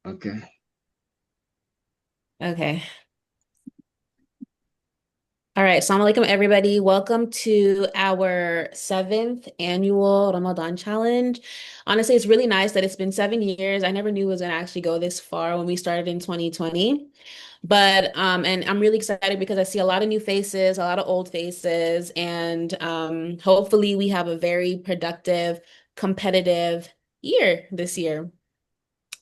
Okay. Okay. All right. Assalamu alaikum, everybody. Welcome to our seventh annual Ramadan challenge. Honestly, it's really nice that it's been 7 years. I never knew it was going to actually go this far when we started in 2020. And I'm really excited because I see a lot of new faces, a lot of old faces, and hopefully we have a very productive, competitive year this year.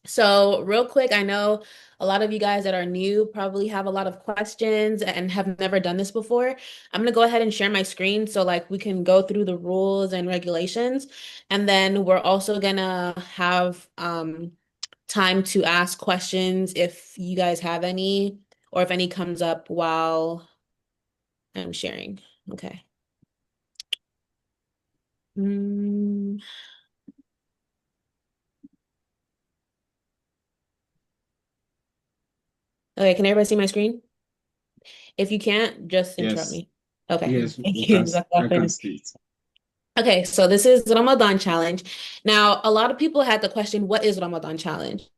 So, real quick, I know a lot of you guys that are new probably have a lot of questions and have never done this before. I'm going to go ahead and share my screen so like we can go through the rules and regulations. And then we're also going to have time to ask questions if you guys have any or if any comes up while I'm sharing. Okay. Mm, okay, can everybody see my screen? If you can't, just interrupt Yes. me. Okay, Yes, thank you. I can see it. Okay, so this is Ramadan challenge. Now, a lot of people had the question, what is Ramadan challenge?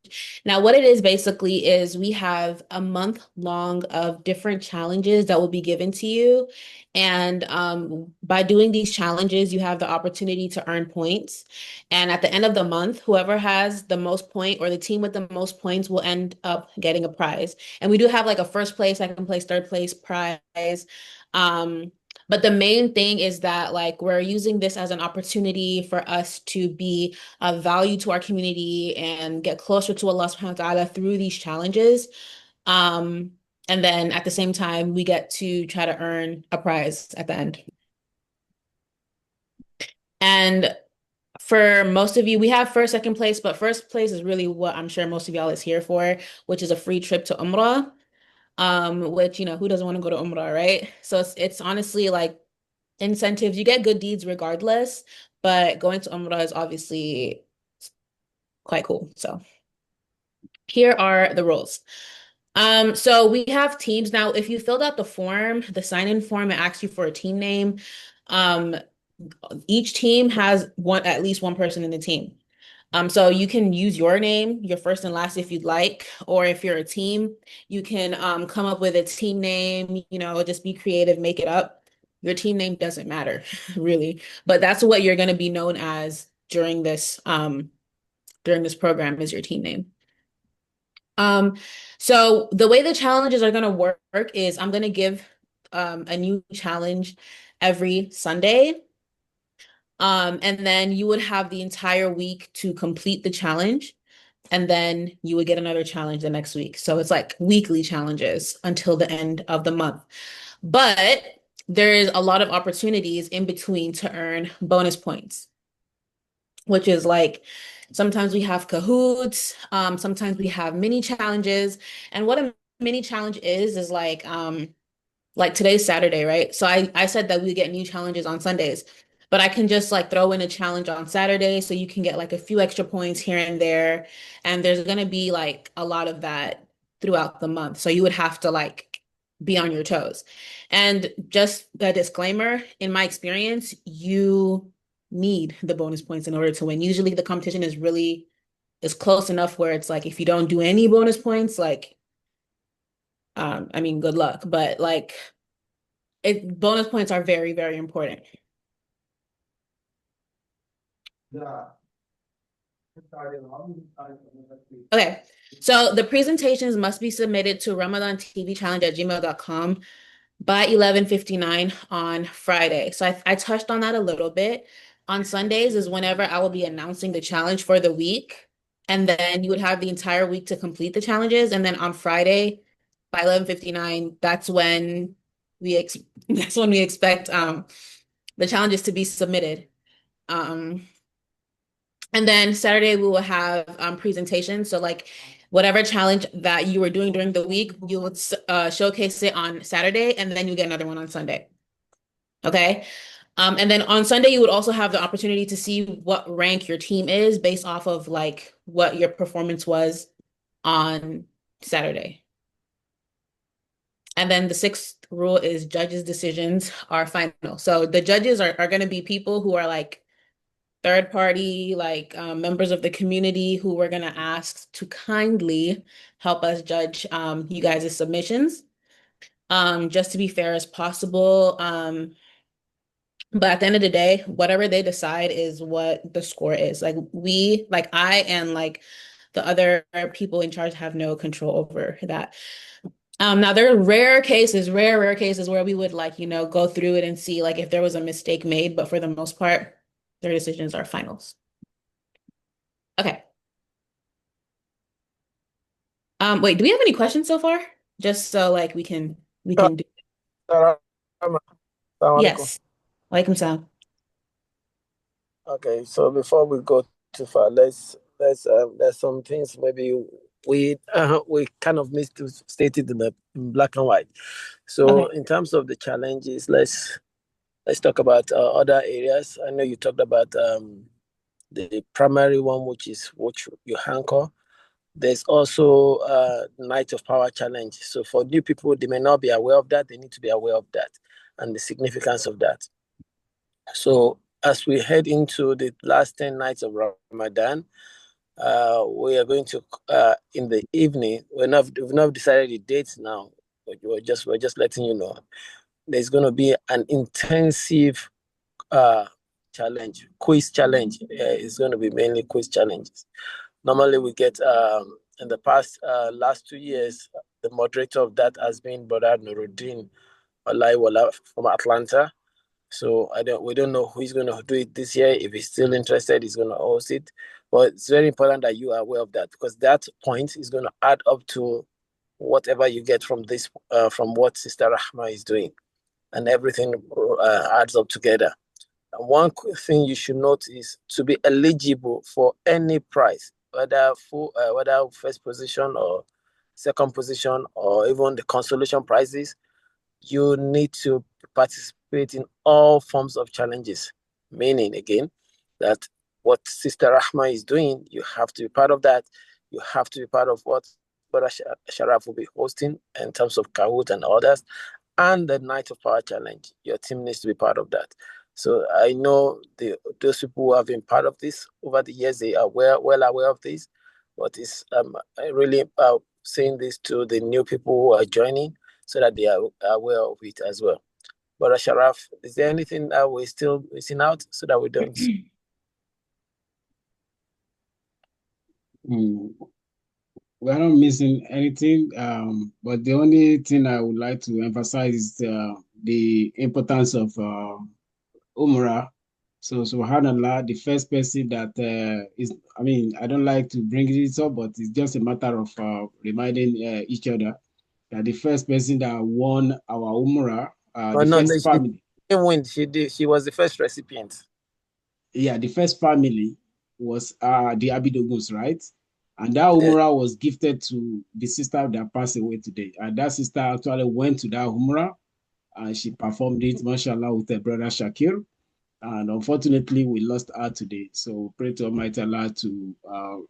Now, what it is basically is we have a month long of different challenges that will be given to you. And by doing these challenges, you have the opportunity to earn points. And at the end of the month, whoever has the most point or the team with the most points will end up getting a prize. And we do have like a first place, second place, third place prize. Um, but the main thing is that like we're using this as an opportunity for us to be of value to our community and get closer to Allah subhanahu wa ta'ala through these challenges. Um, and then at the same time, we get to try to earn a prize at the end. And for most of you, we have first, second place, but first place is really what I'm sure most of y'all is here for, which is a free trip to Umrah. Which, who doesn't want to go to Umrah, right? So it's honestly like incentives. You get good deeds regardless, but going to Umrah is obviously quite cool. So here are the rules. So we have teams now. If you filled out the form, the sign-in form, it asks you for a team name. Um, each team has at least one person in the team. So you can use your name, your first and last if you'd like, or if you're a team, you can come up with a team name, just be creative, make it up. Your team name doesn't matter, really, but that's what you're going to be known as during this program is your team name. Um, so the way the challenges are going to work is I'm going to give a new challenge every Sunday. And then you would have the entire week to complete the challenge. And then you would get another challenge the next week. So it's like weekly challenges until the end of the month. But there is a lot of opportunities in between to earn bonus points, which is like sometimes we have Kahoots, sometimes we have mini challenges. And what a mini challenge is like today's Saturday, right? So I said that we get new challenges on Sundays, but I can just like throw in a challenge on Saturday so you can get like a few extra points here and there. And there's gonna be like a lot of that throughout the month. So you would have to like be on your toes. And just a disclaimer, in my experience, you need the bonus points in order to win. Usually the competition is close enough where it's like if you don't do any bonus points, like I mean good luck. But like bonus points are very, very important. Okay. So the presentations must be submitted to ramadantvchallenge@gmail.com by 11:59 on Friday. So I touched on that a little bit. On Sundays is whenever I will be announcing the challenge for the week. And then you would have the entire week to complete the challenges. And then on Friday by 11:59, we ex that's when we expect the challenges to be submitted. Um, And then Saturday we will have presentations. So like whatever challenge that you were doing during the week, you would showcase it on Saturday, and then you get another one on Sunday. Okay. And then on Sunday you would also have the opportunity to see what rank your team is based off of like what your performance was on Saturday. And then the sixth rule is judges' decisions are final. So the judges are going to be people who are like third party, like members of the community who we're gonna ask to kindly help us judge you guys' submissions. Just to be fair as possible. But at the end of the day, whatever they decide is what the score is. Like I and like the other people in charge have no control over that. Now there are rare cases where we would like, go through it and see like if there was a mistake made, but for the most part, their decisions are finals. Okay. Wait, do we have any questions so far? Just so like we can do. Assalamu alaikum. Yes. Walaikum salam. Okay, so before we go too far, there's some things maybe we kind of missed to state it in black and white. So Okay. in terms of the challenges, let's talk about other areas. I know you talked about the primary one, which you anchor. There's also Night of Power challenge. So for new people, they may not be aware of that. They need to be aware of that and the significance of that. So as we head into the last 10 nights of Ramadan, we are going to in the evening. We've not decided the dates now, but we're just letting you know. There's going to be an intensive uh, challenge, quiz challenge. It's going to be mainly quiz challenges. Normally, we get in the past last 2 years, the moderator of that has been Brother Nuruddin Olaiwala from Atlanta. So we don't know who is going to do it this year. If he's still interested, he's going to host it. But it's very important that you are aware of that because that point is going to add up to whatever you get from this, from what Sister Rahma is doing, and everything adds up together. And one quick thing you should note is to be eligible for any prize, whether first position or second position or even the consolation prizes, you need to participate in all forms of challenges. Meaning, again, that what Sister Rahma is doing, you have to be part of that. You have to be part of what Brother Sharaf will be hosting in terms of Kahoot and others, and the Night of Power Challenge. Your team needs to be part of that. So I know those people who have been part of this over the years, they are well aware of this. But it's really saying this to the new people who are joining so that they are aware of it as well. But Sharaf, is there anything that we're still missing out so that we don't? Mm, we are not missing anything, but the only thing I would like to emphasize is the importance of Umrah. So, subhanallah, the first person that I mean, I don't like to bring this up, but it's just a matter of reminding each other that the first person that won our Umrah, Oh, the no, no, first she family, didn't win. She did. She was the first recipient. yeah, the first family was the Abidoguns, right? And that Yeah. Umrah was gifted to the sister that passed away today. And that sister actually went to that Umrah and she performed it, mashallah, with her brother Shakir. And unfortunately, we lost her today. So pray to Almighty Allah to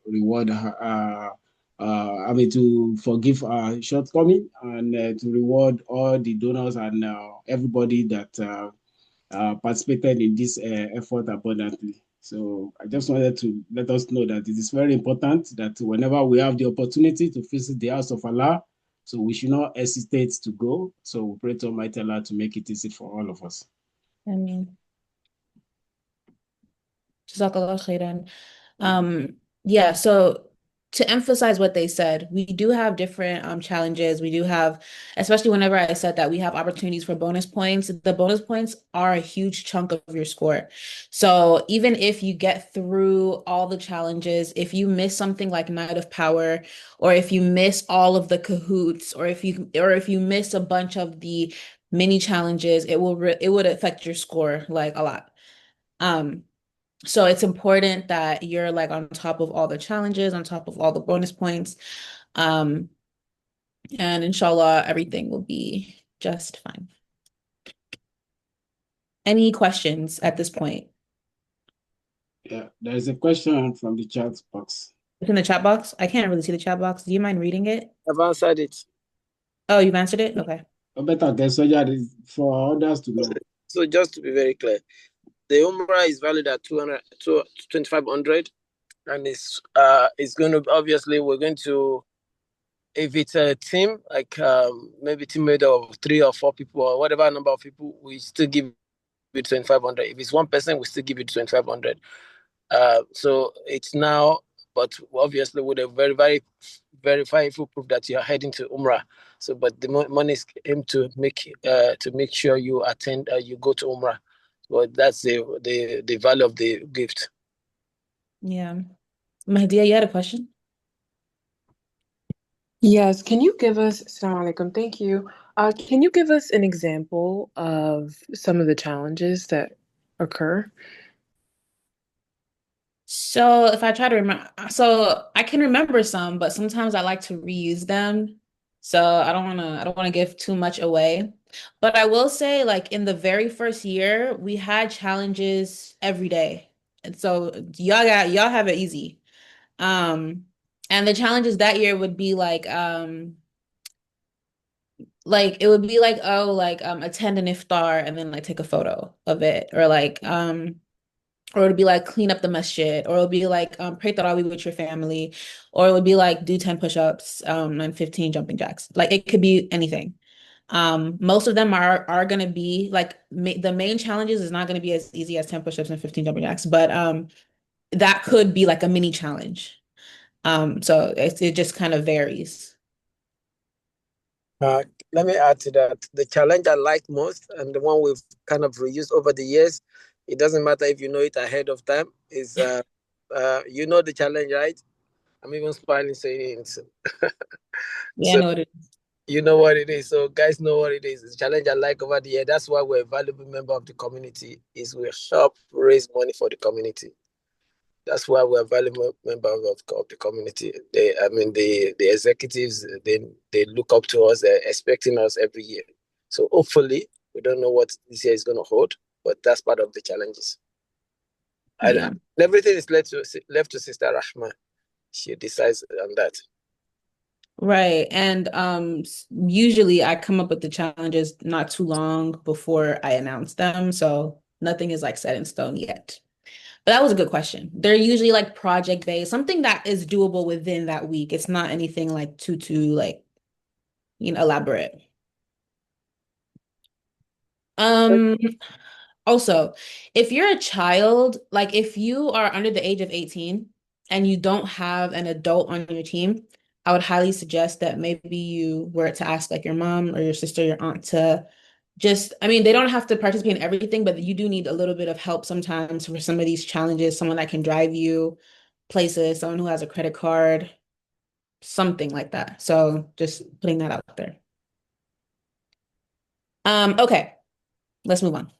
reward her, I mean, to forgive our shortcoming and to reward all the donors and everybody that participated in this effort abundantly. So I just wanted to let us know that it is very important that whenever we have the opportunity to visit the house of Allah, so we should not hesitate to go. So we pray to Almighty Allah to make it easy for all of us. I mean, Jazakallah khairan. Yeah, so to emphasize what they said, we do have different challenges. We do have, especially whenever I said that we have opportunities for bonus points, the bonus points are a huge chunk of your score. So even if you get through all the challenges, if you miss something like Night of Power, or if you miss all of the Kahoots, or if you miss a bunch of the mini challenges, it would affect your score like a lot. Um, so it's important that you're like on top of all the challenges, on top of all the bonus points. Um, and inshallah, everything will be just fine. Any questions at this point? Yeah, there is a question from the chat box. It's in the chat box. I can't really see the chat box. Do you mind reading it? I've answered it. Oh, you've answered it? Okay. Better get so for others to know. So just to be very clear, the Umrah is valued at 2,500, and it's going to obviously we're going to, if it's a team like maybe team made of 3 or 4 people or whatever number of people, we still give you 2,500. If it's one person, we still give you 2,500. So it's now, but obviously with a very, very verifiable proof that you're heading to Umrah. So, but the money is aimed to make sure you attend, you go to Umrah. But that's the value of the gift. Yeah. Mahdia, you had a question? Yes, can you give us, Assalamu alaikum, thank you. Can you give us an example of some of the challenges that occur? So if I try to remember, so I can remember some, but sometimes I like to reuse them. So I don't wanna give too much away. But I will say, like in the very first year, we had challenges every day. And so y'all have it easy. Um, and the challenges that year would be like it would be like, oh, like attend an iftar and then like take a photo of it, or it would be like clean up the masjid, or it would be like pray tarawih with your family, or it would be like do 10 push-ups and 15 jumping jacks. Like it could be anything. Most of them are gonna be like the main challenges is not gonna be as easy as 10 push-ups and 15 jumping jacks, but that could be like a mini challenge. So it just kind of varies. Uh, Let me add to that. The challenge I like most, and the one we've kind of reused over the years, it doesn't matter if you know it ahead of time, is you know the challenge, right? I'm even smiling saying it. Yeah, I So know what it is. you know what it is. So guys know what it is. The challenge I like over the year. That's why we're a valuable member of the community. Is we help raise money for the community. That's why we're a valuable member of the community. The executives, they look up to us. They're expecting us every year. So hopefully, we don't know what this year is going to hold, but that's part of the challenges. And Yeah. everything is left to Sister Rahma. She decides on that. Right. And usually I come up with the challenges not too long before I announce them. So nothing is like set in stone yet. But that was a good question. They're usually like project based, something that is doable within that week. It's not anything like too like, elaborate. Um, Also, if you're a child, like if you are under the age of 18 and you don't have an adult on your team, I would highly suggest that maybe you were to ask like your mom or your sister, your aunt to just, I mean, they don't have to participate in everything, but you do need a little bit of help sometimes for some of these challenges, someone that can drive you places, someone who has a credit card, something like that. So just putting that out there. Okay, let's move on.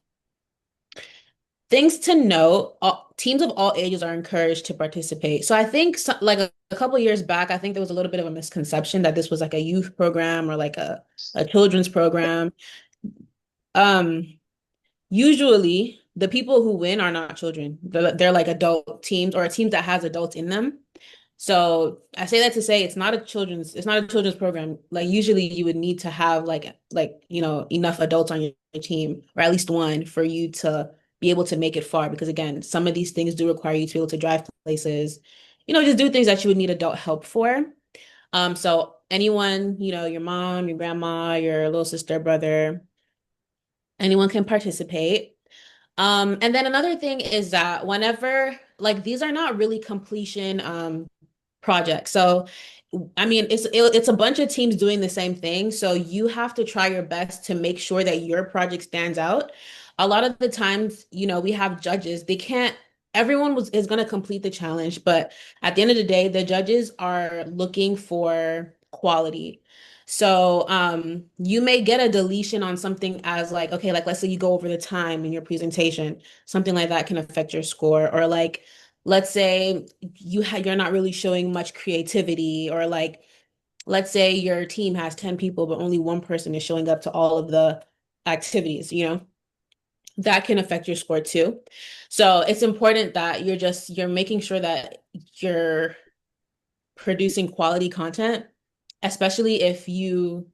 Things to note, teams of all ages are encouraged to participate. So I think like a couple years back, I think there was a little bit of a misconception that this was like a youth program or like a children's program. Um, Usually the people who win are not children. They're like adult teams or teams that has adults in them. So I say that to say it's not a children's program. Like usually you would need to have enough adults on your team or at least one for you to be able to make it far because again, some of these things do require you to be able to drive places, just do things that you would need adult help for. So anyone, your mom, your grandma, your little sister, brother, anyone can participate. And then another thing is that whenever like these are not really completion project. So, I mean, it's a bunch of teams doing the same thing. So you have to try your best to make sure that your project stands out. A lot of the times, we have judges. They can't, everyone is going to complete the challenge, but at the end of the day, the judges are looking for quality. So, you may get a deletion on something as like, okay, like let's say you go over the time in your presentation, something like that can affect your score, or like let's say you're not really showing much creativity or like let's say your team has 10 people but only one person is showing up to all of the activities, that can affect your score too. So it's important that you're making sure that you're producing quality content, especially if you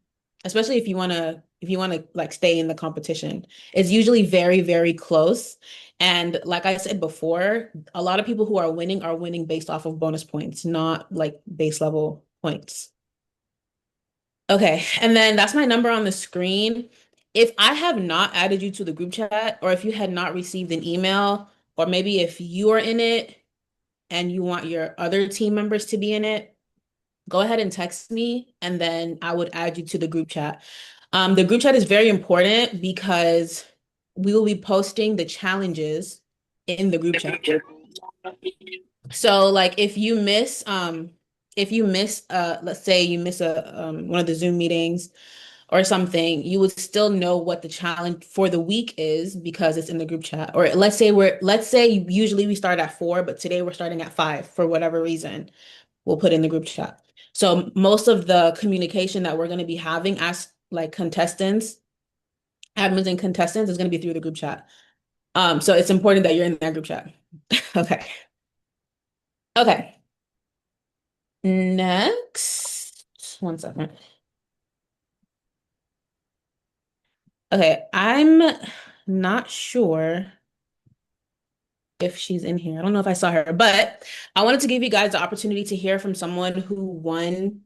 especially if you want to like stay in the competition. It's usually very, very close. And like I said before, a lot of people who are winning based off of bonus points, not like base level points. Okay, and then that's my number on the screen. If I have not added you to the group chat, or if you had not received an email, or maybe if you are in it and you want your other team members to be in it, go ahead and text me, and then I would add you to the group chat. The group chat is very important because we will be posting the challenges in the group chat. So like if you miss let's say you miss a one of the Zoom meetings or something, you would still know what the challenge for the week is because it's in the group chat. Or let's say usually we start at 4, but today we're starting at 5 for whatever reason. We'll put in the group chat. So most of the communication that we're going to be having as like contestants, admins and contestants is going to be through the group chat. So it's important that you're in that group chat. Okay. Okay. Next, one second. Okay, I'm not sure if she's in here. I don't know if I saw her, but I wanted to give you guys the opportunity to hear from someone who won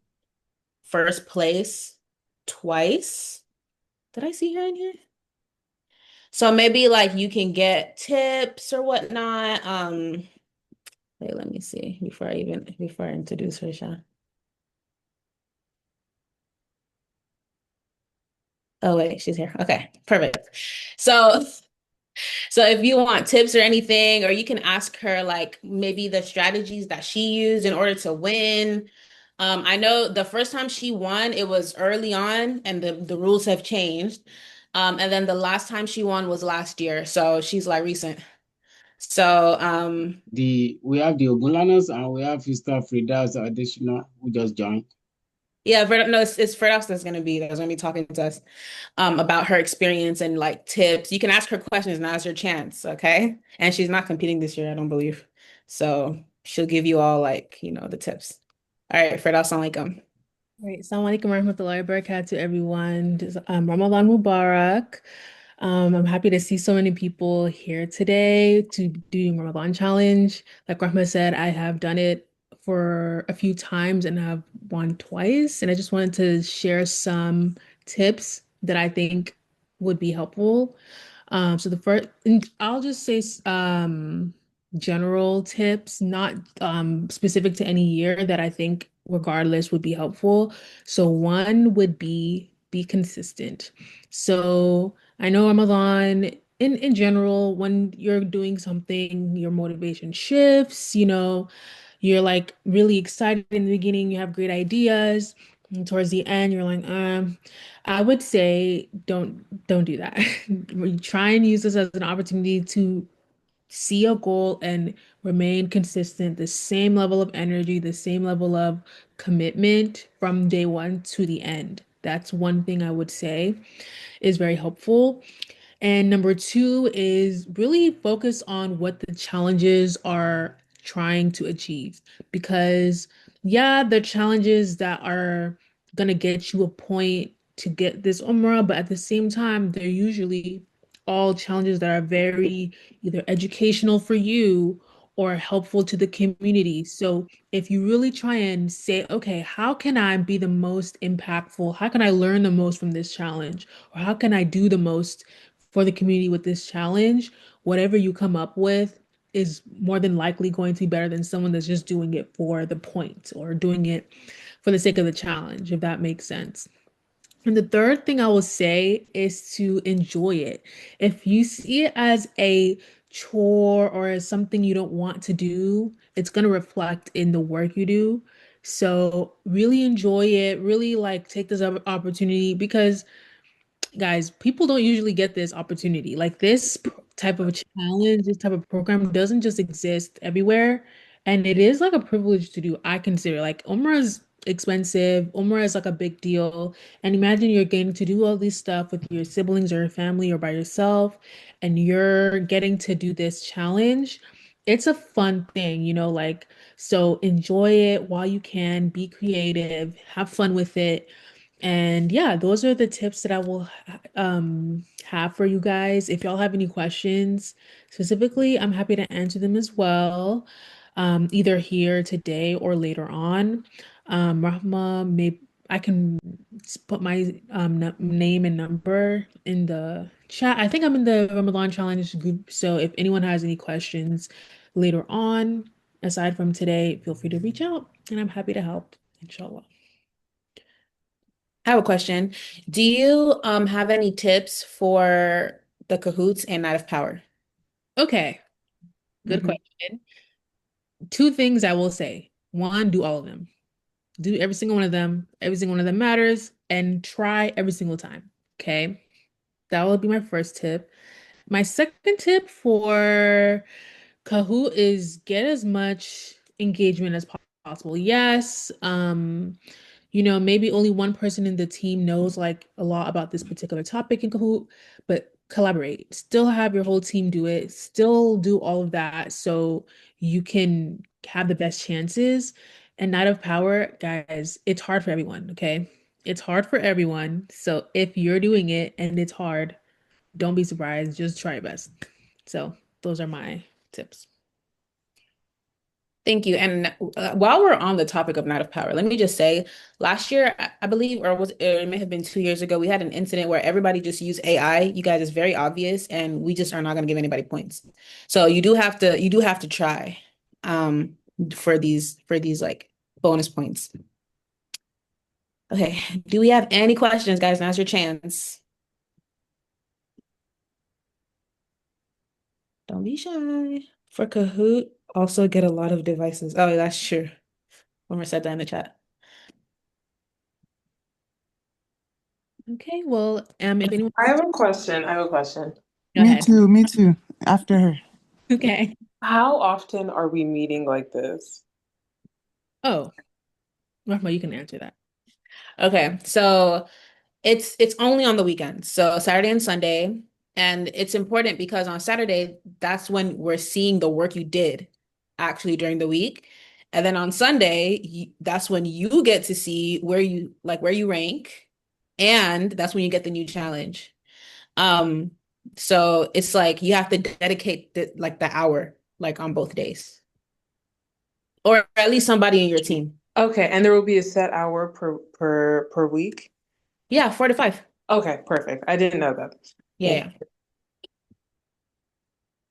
first place twice. Did I see her in here? So maybe like you can get tips or whatnot. Wait, let me see before I introduce her, Sha. Oh wait, she's here. Okay, perfect. So So if you want tips or anything, or you can ask her like maybe the strategies that she used in order to win. I know the first time she won, it was early on, and the rules have changed. And then the last time she won was last year, so she's like recent. So We have the Ogulanas and we have Sister Frida's additional who just joined. yeah, no, it's Firdaus that's gonna be talking to us about her experience and like tips. You can ask her questions, now's your chance, okay? And she's not competing this year, I don't believe. So she'll give you all like, the tips. All right, Firdaus, assalamu alaikum. Right. Assalamu alaikum warahmatullahi wabarakatuh to everyone. Ramadan Mubarak. I'm happy to see so many people here today to do Ramadan challenge. Like Rahma said, I have done it for a few times and have won twice. And I just wanted to share some tips that I think would be helpful. So the first, and I'll just say general tips, not specific to any year that I think regardless would be helpful. So one would be consistent. So I know Ramadan in general, when you're doing something, your motivation shifts, you're like really excited in the beginning, you have great ideas, and towards the end, you're like, I would say don't do that. We try and use this as an opportunity to see a goal and remain consistent, the same level of energy, the same level of commitment from day one to the end. That's one thing I would say is very helpful. And number two is really focus on what the challenges are trying to achieve. Because, yeah, the challenges that are going to get you a point to get this Umrah, but at the same time, they're usually all challenges that are very either educational for you or helpful to the community. So if you really try and say, okay, how can I be the most impactful? How can I learn the most from this challenge? Or how can I do the most for the community with this challenge? Whatever you come up with is more than likely going to be better than someone that's just doing it for the point or doing it for the sake of the challenge, if that makes sense. And the third thing I will say is to enjoy it. If you see it as a chore or as something you don't want to do, it's going to reflect in the work you do. So really enjoy it, really like take this opportunity because guys, people don't usually get this opportunity. Like type of challenge, this type of program doesn't just exist everywhere. And it is like a privilege to do, I consider. Like Umrah is expensive. Umrah is like a big deal. And imagine you're getting to do all this stuff with your siblings or your family or by yourself, and you're getting to do this challenge. It's a fun thing, like so enjoy it while you can, be creative, have fun with it And yeah, those are the tips that I will have for you guys. If y'all have any questions specifically, I'm happy to answer them as well, either here today or later on. Rahma, may I can put my name and number in the chat. I think I'm in the Ramadan Challenge group, so if anyone has any questions later on, aside from today, feel free to reach out, and I'm happy to help, inshallah. I have a question. Do you have any tips for the cahoots and Night of Power? Okay, good Mhm. question. Two things I will say. One, do all of them. Do every single one of them. Every single one of them matters, and try every single time. Okay. That will be my first tip. My second tip for Kahoot is get as much engagement as possible. Yes, maybe only one person in the team knows like a lot about this particular topic in Kahoot, but collaborate. Still have your whole team do it. Still do all of that so you can have the best chances. And Night of Power, guys, it's hard for everyone, okay? It's hard for everyone. So if you're doing it and it's hard, don't be surprised. Just try your best. So those are my tips. Thank you. And while we're on the topic of Night of Power, let me just say, last year, I believe, or it may have been 2 years ago, we had an incident where everybody just used AI. You guys, it's very obvious, and we just are not going to give anybody points. So you do have to try um for these like bonus points. Okay. Do we have any questions, guys? Now's your chance. Don't be shy. For Kahoot, also get a lot of devices. Oh, that's true. Homer said that in the chat. Okay, well, if anyone I have a question. I have a question. go Me ahead. too, me too. After her. Okay. How often are we meeting like this? Oh, Rahma, you can answer that. Okay, so it's only on the weekends, so Saturday and Sunday, and it's important because on Saturday, that's when we're seeing the work you did actually during the week. And then on Sunday, that's when you get to see where you rank, and that's when you get the new challenge. Um, so it's like you have to dedicate the hour like on both days, or at least somebody in your team. Okay, and there will be a set hour per week. Yeah, 4 to 5. Okay, perfect. I didn't know that. Yeah.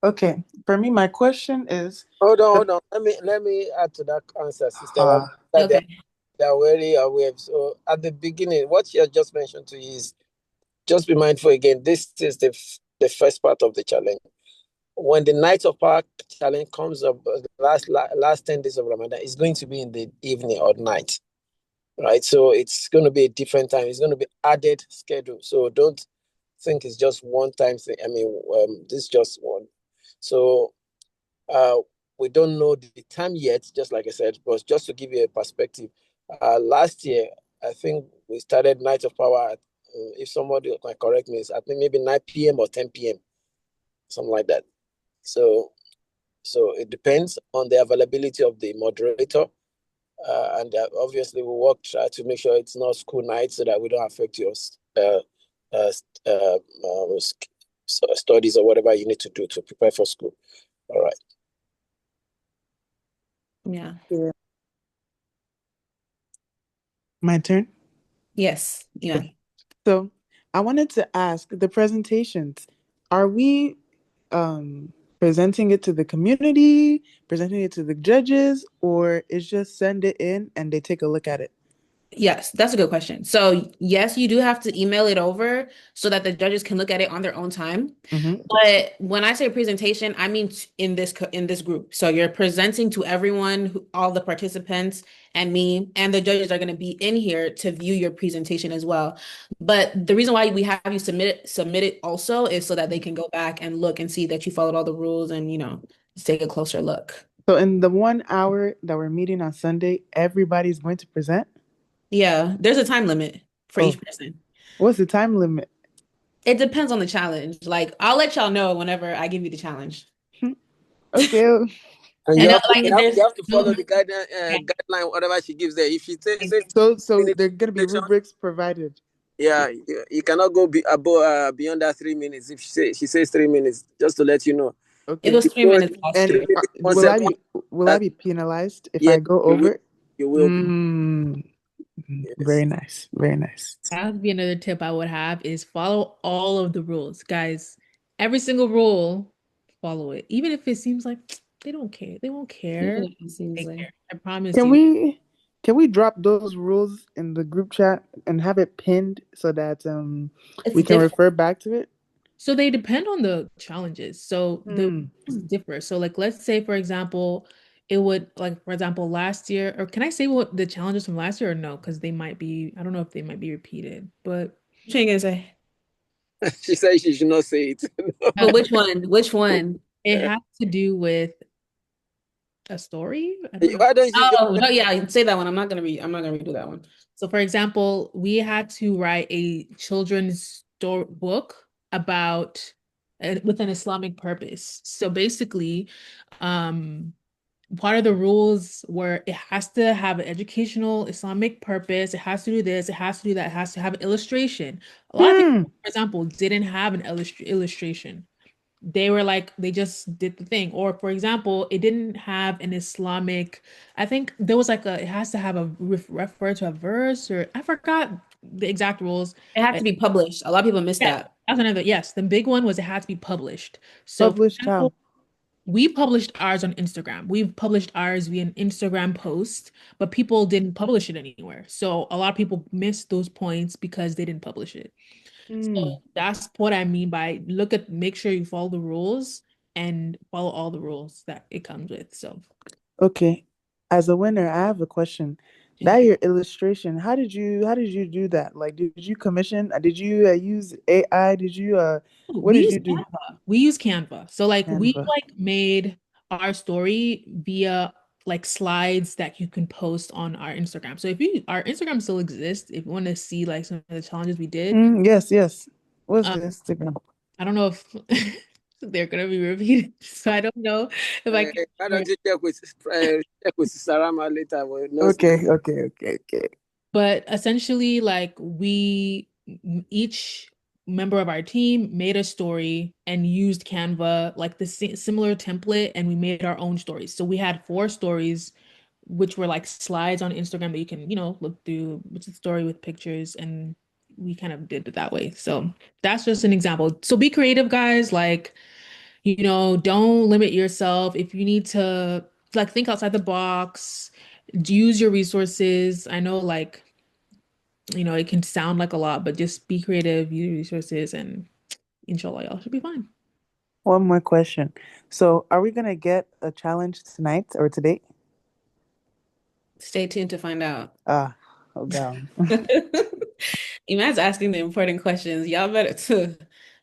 Okay. For me, my question is Hold on, the hold on. Let me add to that answer, Sister Ram. uh That Okay. they are very aware. So at the beginning, what you have just mentioned to you is just be mindful again. This is the first part of the challenge. When the Night of Power challenge comes up, the last 10 days of Ramadan, it's going to be in the evening or night, right? So it's going to be a different time. It's going to be added schedule. So don't think it's just one time thing. I mean, this is just one. So uh, we don't know the time yet, just like I said, but just to give you a perspective, last year, I think we started Night of Power at, if somebody can correct me, I think maybe 9 p.m. or 10 p.m., something like that. So, so it depends on the availability of the moderator. And obviously, we work try to make sure it's not school night so that we don't affect your uh, uh, uh, studies or whatever you need to do to prepare for school. All right. Yeah. Yeah. My turn. Yes. Yeah. So I wanted to ask the presentations, are we presenting it to the community, presenting it to the judges, or is just send it in and they take a look at it? Yes, that's a good question. So, yes, you do have to email it over so that the judges can look at it on their own time. Mm-hmm. But when I say presentation, I mean in this group. So you're presenting to everyone, all the participants, and me, and the judges are going to be in here to view your presentation as well. But the reason why we have you submit it also is so that they can go back and look and see that you followed all the rules and just take a closer look. So in the 1 hour that we're meeting on Sunday, everybody's going to present? Yeah, there's a time limit for Oh, each person. what's the time limit? It depends on the challenge. Like, I'll let y'all know whenever I give you the challenge. Okay. And And you have to like there's follow no the guideline, whatever she gives there. If she says So minutes there are gonna be presentation, rubrics provided. yeah, you cannot go beyond that 3 minutes. If she says 3 minutes, just to let you know. it Okay. was If you 3 minutes go last And three year. minutes, one will I second, be that penalized if yes, I go you will. over? You will. Very Yes. nice. Very nice. That would be another tip I would have is follow all of the rules. Guys, every single rule, follow it. Even if it seems like they don't care. They won't Even care. if it seems They like care. I promise Can you. we drop those rules in the group chat and have it pinned so that it's we can different. refer back to it? So they depend on the challenges. So the Hmm. rules differ. So like let's say for example, it would like for example last year, or can I say what the challenges from last year or no? Because they might be, I don't know if they might be repeated, but What you gonna say? She says she should not say it. But which one? Which one? it has to do with a story. I don't know. Why don't you just Oh, no, yeah, say that one. I'm not gonna redo that one. So, for example, we had to write a children's story book about with an Islamic purpose. So basically, um, part of the rules were it has to have an educational Islamic purpose. It has to do this. It has to do that. It has to have an illustration. A lot of Hmm. people, for example, didn't have an illustration. They were like they just did the thing, or for example it didn't have an Islamic, I think there was like a, it has to have a refer to a verse, or I forgot the exact rules. It had Uh, to be published. A lot of people miss yeah, that. that's another, yes, the big one was it had to be published. So for Published how? example, we published ours on Instagram. We've published ours via an Instagram post, but people didn't publish it anywhere. So a lot of people missed those points because they didn't publish it. So Hmm. that's what I mean by make sure you follow the rules and follow all the rules that it comes with. So Okay. As a winner, I have a question. That your illustration, how did you do that? Like, did you commission? Did you use AI? Did you what we did use you do? Canva. We use Canva. So like we Canva. like made our story via like slides that you can post on our Instagram. So if you our Instagram still exists, if you want to see like some of the challenges we did, Yes, yes. What's um, the Instagram? I don't know if they're gonna be repeated. So I don't know if I can why share. don't you check with Sarama later? We'll know. Okay, okay, okay, okay. But essentially, like each member of our team made a story and used Canva, like the similar template, and we made our own stories. So we had 4 stories, which were like slides on Instagram that you can, look through, which is a story with pictures, and we kind of did it that way. So that's just an example. So be creative, guys. Like, don't limit yourself. If you need to like think outside the box, use your resources. I know like it can sound like a lot, but just be creative, use resources, and inshallah, y'all should be fine. One more question. So, are we gonna get a challenge tonight or today? Stay tuned to find out. Oh God. Iman's asking the important questions. Y'all better too.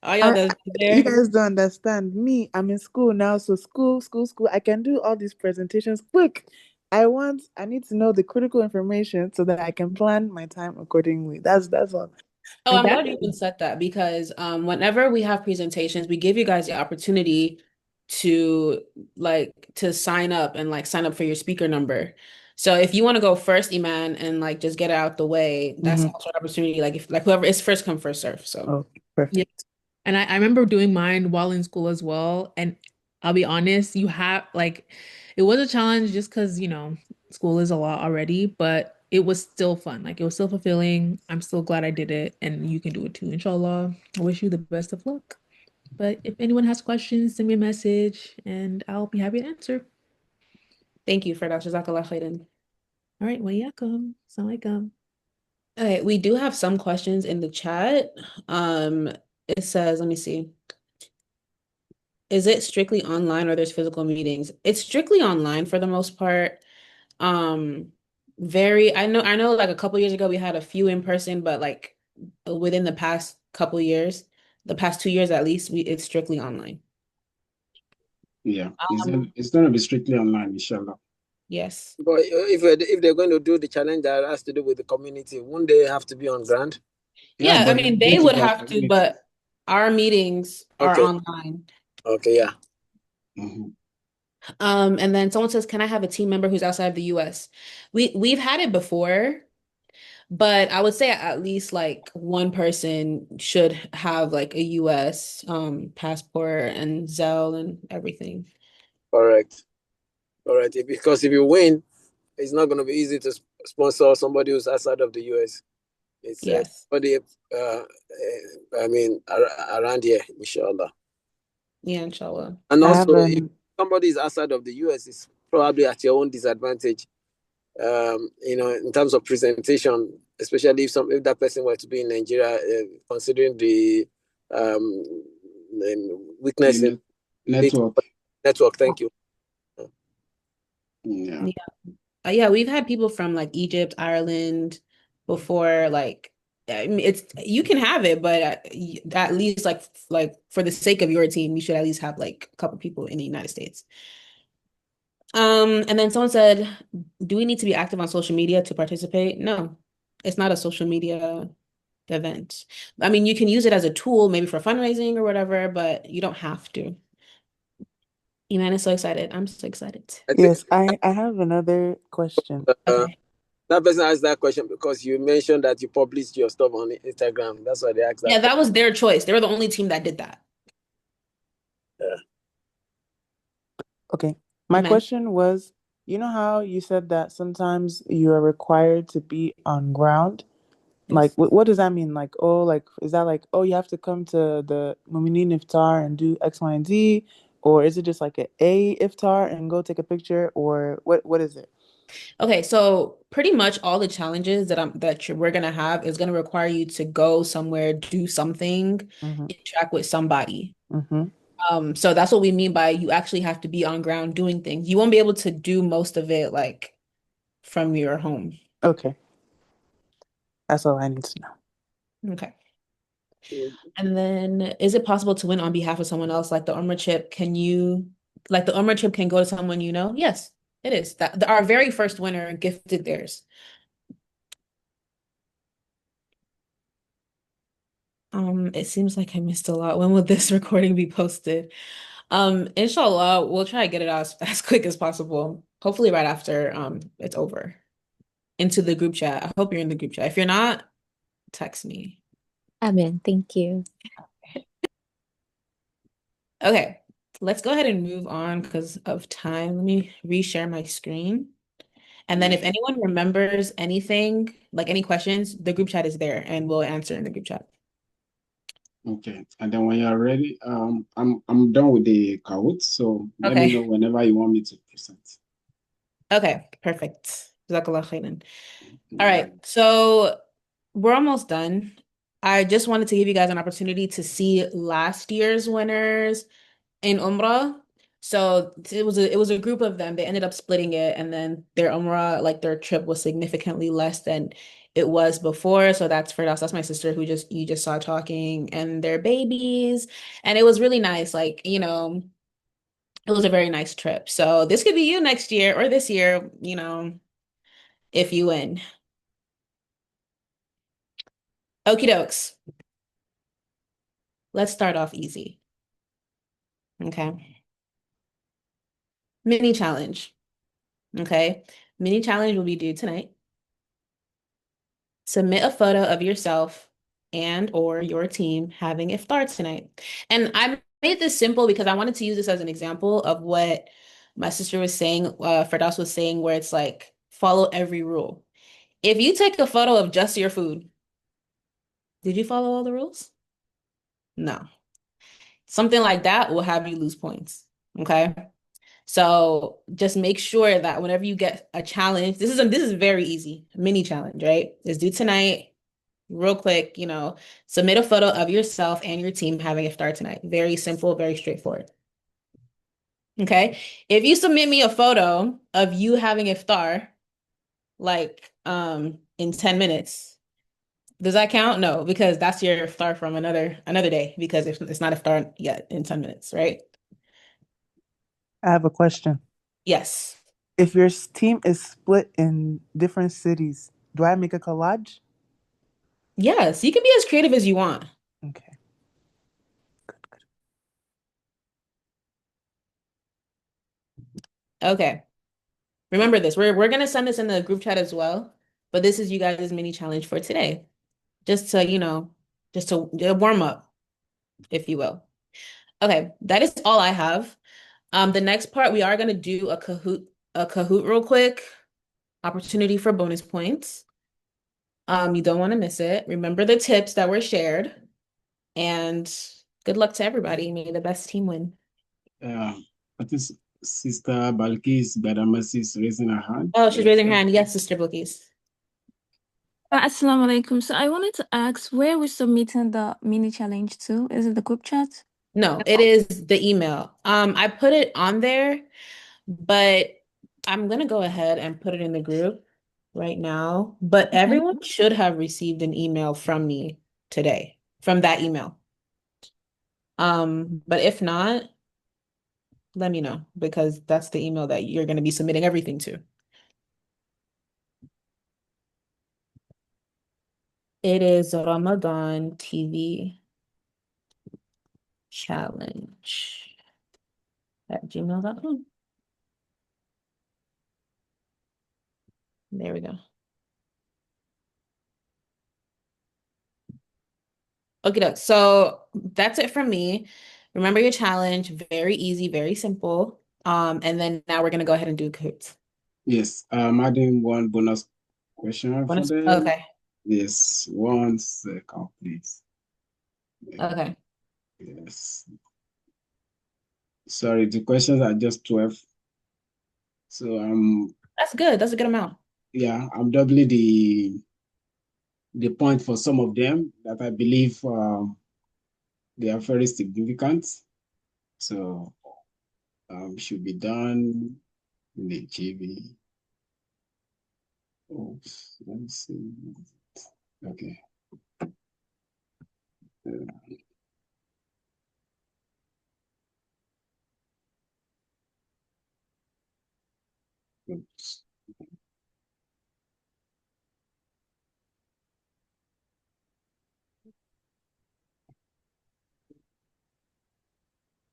All y'all I, that's you there. guys don't understand me. I'm in school now, so school. I can do all these presentations quick. I need to know the critical information so that I can plan my time accordingly. That's all. Oh, I'm glad you Exactly. even said that because whenever we have presentations, we give you guys the opportunity to to sign up and like sign up for your speaker number. So if you want to go first, Iman, and like just get it out the way, that's Mm-hmm. also an opportunity. Like if like whoever is first come, first serve. So Oh, Yeah. perfect. And I remember doing mine while in school as well. And I'll be honest, you have like it was a challenge just because, school is a lot already, but it was still fun. Like it was still fulfilling. I'm still glad I did it. And you can do it too, inshallah. I wish you the best of luck. But if anyone has questions, send me a message and I'll be happy to answer. thank you for that. Jazakallah khairan. All right, wa yakum. Assalamualaikum. Okay, we do have some questions in the chat. Um, it says, let me see. Is it strictly online or there's physical meetings? It's strictly online for the most part. Um, I know like a couple years ago we had a few in person, but like within the past couple years, the past 2 years at least, it's strictly online. Yeah, Um, it's going to be strictly online, inshallah. yes. But if they're going to do the challenge that has to do with the community, won't they have to be on ground? Yeah, Yeah, I but they're mean going they to would their have to, community. but our meetings are Okay. online. Okay. Yeah. Mhm. And then someone says, "Can I have a team member who's outside of the US?" We've had it before, but I would say at least like one person should have like a US passport and Zelle and everything. Correct. All right. Because if you win, it's not going to be easy to sponsor somebody who's outside of the US. It's Yes. somebody, I mean, around here, inshallah. Yeah, inshallah. And I have also, if an somebody is outside of the US, it's probably at your own disadvantage. In terms of presentation, especially if that person were to be in Nigeria, considering um, weakness in The network. network. Thank you. Yeah. Yeah. Yeah, we've had people from like Egypt, Ireland before. Like, I mean, it's you can have it, but at least like for the sake of your team, you should at least have like a couple people in the United States. And then someone said, "Do we need to be active on social media to participate?" No, it's not a social media event. I mean, you can use it as a tool, maybe for fundraising or whatever, but you don't have to. Iman is so excited. I'm so excited. I think yes, I have another question. Okay. that person asked that question because you mentioned that you published your stuff on Instagram. That's why they asked that Yeah, question. that was their choice. They were the only team that did that. Yeah. Okay. My Amen. question was, you know how you said that sometimes you are required to be on ground? Like, Yes. what does that mean? Like, oh, like, is that like, oh, you have to come to the Mumineen iftar and do X, Y, and Z? Or is it just like a iftar and go take a picture? Or what is it? Okay, so pretty much all the challenges we're gonna have is gonna require you to go somewhere, do something, Mm-hmm. interact with somebody. Mm-hmm. So that's what we mean by you actually have to be on ground doing things. You won't be able to do most of it like from your home. Okay. That's all I need to know. Okay. Mm. And then is it possible to win on behalf of someone else? Like the Umrah chip, like the Umrah chip can go to someone you know? Yes, it is. Our very first winner gifted theirs. It seems like I missed a lot. When will this recording be posted? Inshallah, we'll try to get it out as quick as possible. Hopefully right after it's over. Into the group chat. I hope you're in the group chat. If you're not, text me. Amen. Thank you. Okay, let's go ahead and move on because of time. Let me reshare my screen. And then if anyone remembers anything, like any questions, the group chat is there and we'll answer in the group chat. Okay. And then when you're ready, I'm done with the Kahoot, so let me know Okay. whenever you want me to present. Okay, perfect. Jazakallah khairan. All right, so we're almost done. I just wanted to give you guys an opportunity to see last year's winners in Umrah. So it was a group of them. They ended up splitting it, and then their Umrah, like their trip, was significantly less than it was before. So that's Firdaus. That's my sister who you just saw talking, and their babies, and it was really nice. Like, it was a very nice trip. So this could be you next year or this year, if you win. Okie dokes. Let's start off easy. Okay. Mini challenge. Okay. Mini challenge will be due tonight. Submit a photo of yourself and or your team having iftar tonight. And I made this simple because I wanted to use this as an example of what my sister was saying, Firdaus was saying, where it's like follow every rule. If you take a photo of just your food, did you follow all the rules? No. Something like that will have you lose points. Okay. So just make sure that whenever you get a challenge, this is very easy, mini challenge, right? Let's do tonight, real quick, submit a photo of yourself and your team having iftar tonight. Very simple, very straightforward. Okay. If you submit me a photo of you having iftar, like in 10 minutes, does that count? No, because that's your iftar from another day, because if it's not iftar yet in 10 minutes, right? I have a question. Yes. If your team is split in different cities, do I make a collage? Yes, you can be as creative as you want. Okay. Okay. Remember this. We're gonna send this in the group chat as well, but this is you guys' mini challenge for today. Just to, just to warm up, if you will. Okay, that is all I have. The next part we are gonna do a Kahoot real quick. Opportunity for bonus points. You don't want to miss it. Remember the tips that were shared, and good luck to everybody. May the best team win. I think Sister Balkis Badamasi is raising her hand. Oh, she's raising her hand. Yes, Sister Bilkis. Assalamu alaikum. So I wanted to ask where we're submitting the mini challenge to. Is it the group chat? No, it is the email. I put it on there, but I'm gonna go ahead and put it in the group right now. But everyone should have received an email from me today, from that email. But if not, let me know because that's the email that you're gonna be submitting everything to. It is Ramadan TV challenge at gmail.com. There we go. Okay, so that's it from me. Remember your challenge, very easy, very simple. And then now we're gonna go ahead and do Kahoot. Yes, I'm adding one bonus question for them. Okay, Yes, 1 second, please. okay. Yes. Sorry, the questions are just 12. So That's good. That's a good amount. yeah, I'm doubling the point for some of them that I believe they are very significant. So should be done in the GB. Oops, let me see. Okay. Oops.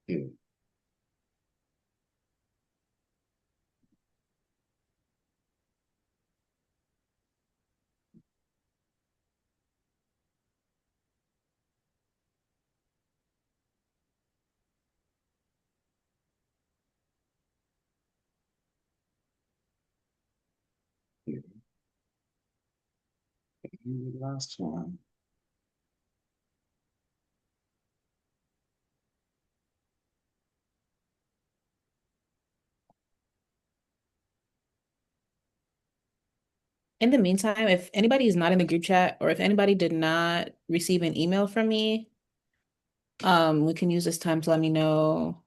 Okay. Okay. And the last one. In the meantime, if anybody is not in the group chat or if anybody did not receive an email from me, we can use this time to let me know.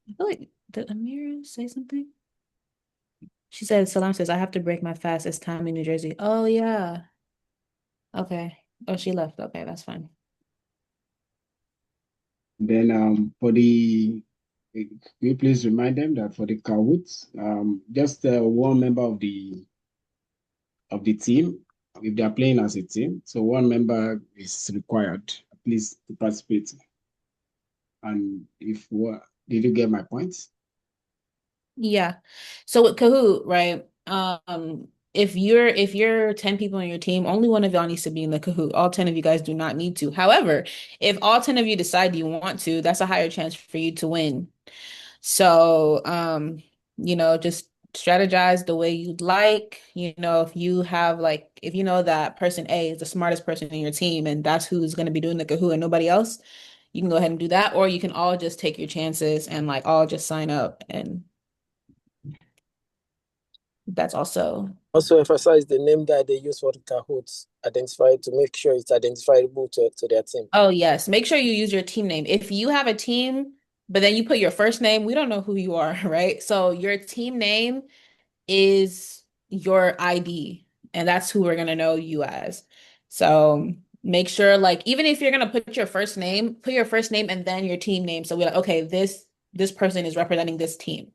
I feel like, did Amira say something? She said, Salam says, I have to break my fast. It's time in New Jersey. Oh, yeah. Okay. Oh, she left. Okay, that's fine. Then for could you please remind them that for the Kahoots, just one member of the team, if they are playing as a team, so one member is required at least to participate. And if what did you get my points? Yeah. So with Kahoot, right? If you're 10 people on your team, only one of y'all needs to be in the Kahoot. All 10 of you guys do not need to. However, if all 10 of you decide you want to, that's a higher chance for you to win. So, just strategize the way you'd like. If you have if you know that person A is the smartest person in your team and that's who's going to be doing the Kahoot and nobody else, you can go ahead and do that, or you can all just take your chances and all just sign up and that's also. Also emphasize the name that they use for the Kahoots, identify to make sure it's identifiable to their team. Oh, yes. Make sure you use your team name. If you have a team, but then you put your first name, we don't know who you are, right? So your team name is your ID, and that's who we're gonna know you as. So make sure, even if you're gonna put your first name and then your team name. So we're like, okay, this person is representing this team.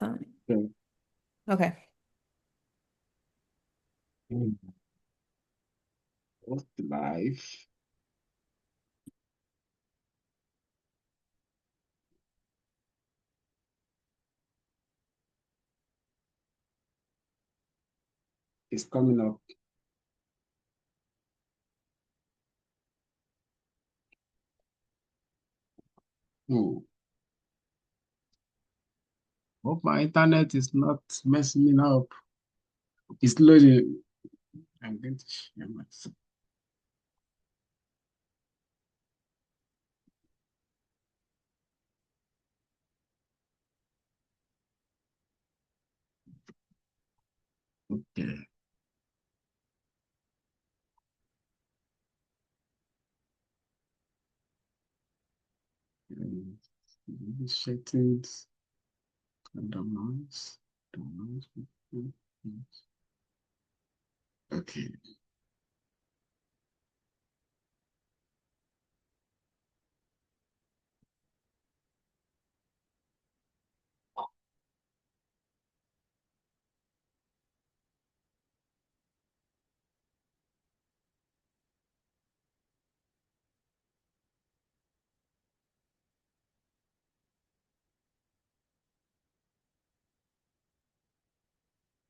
Okay. Okay. What's life? It's coming up. Oh, hope my internet is not messing me up. It's loading. I'm going to share my screen. Okay. Settings, randomize, randomize. Okay.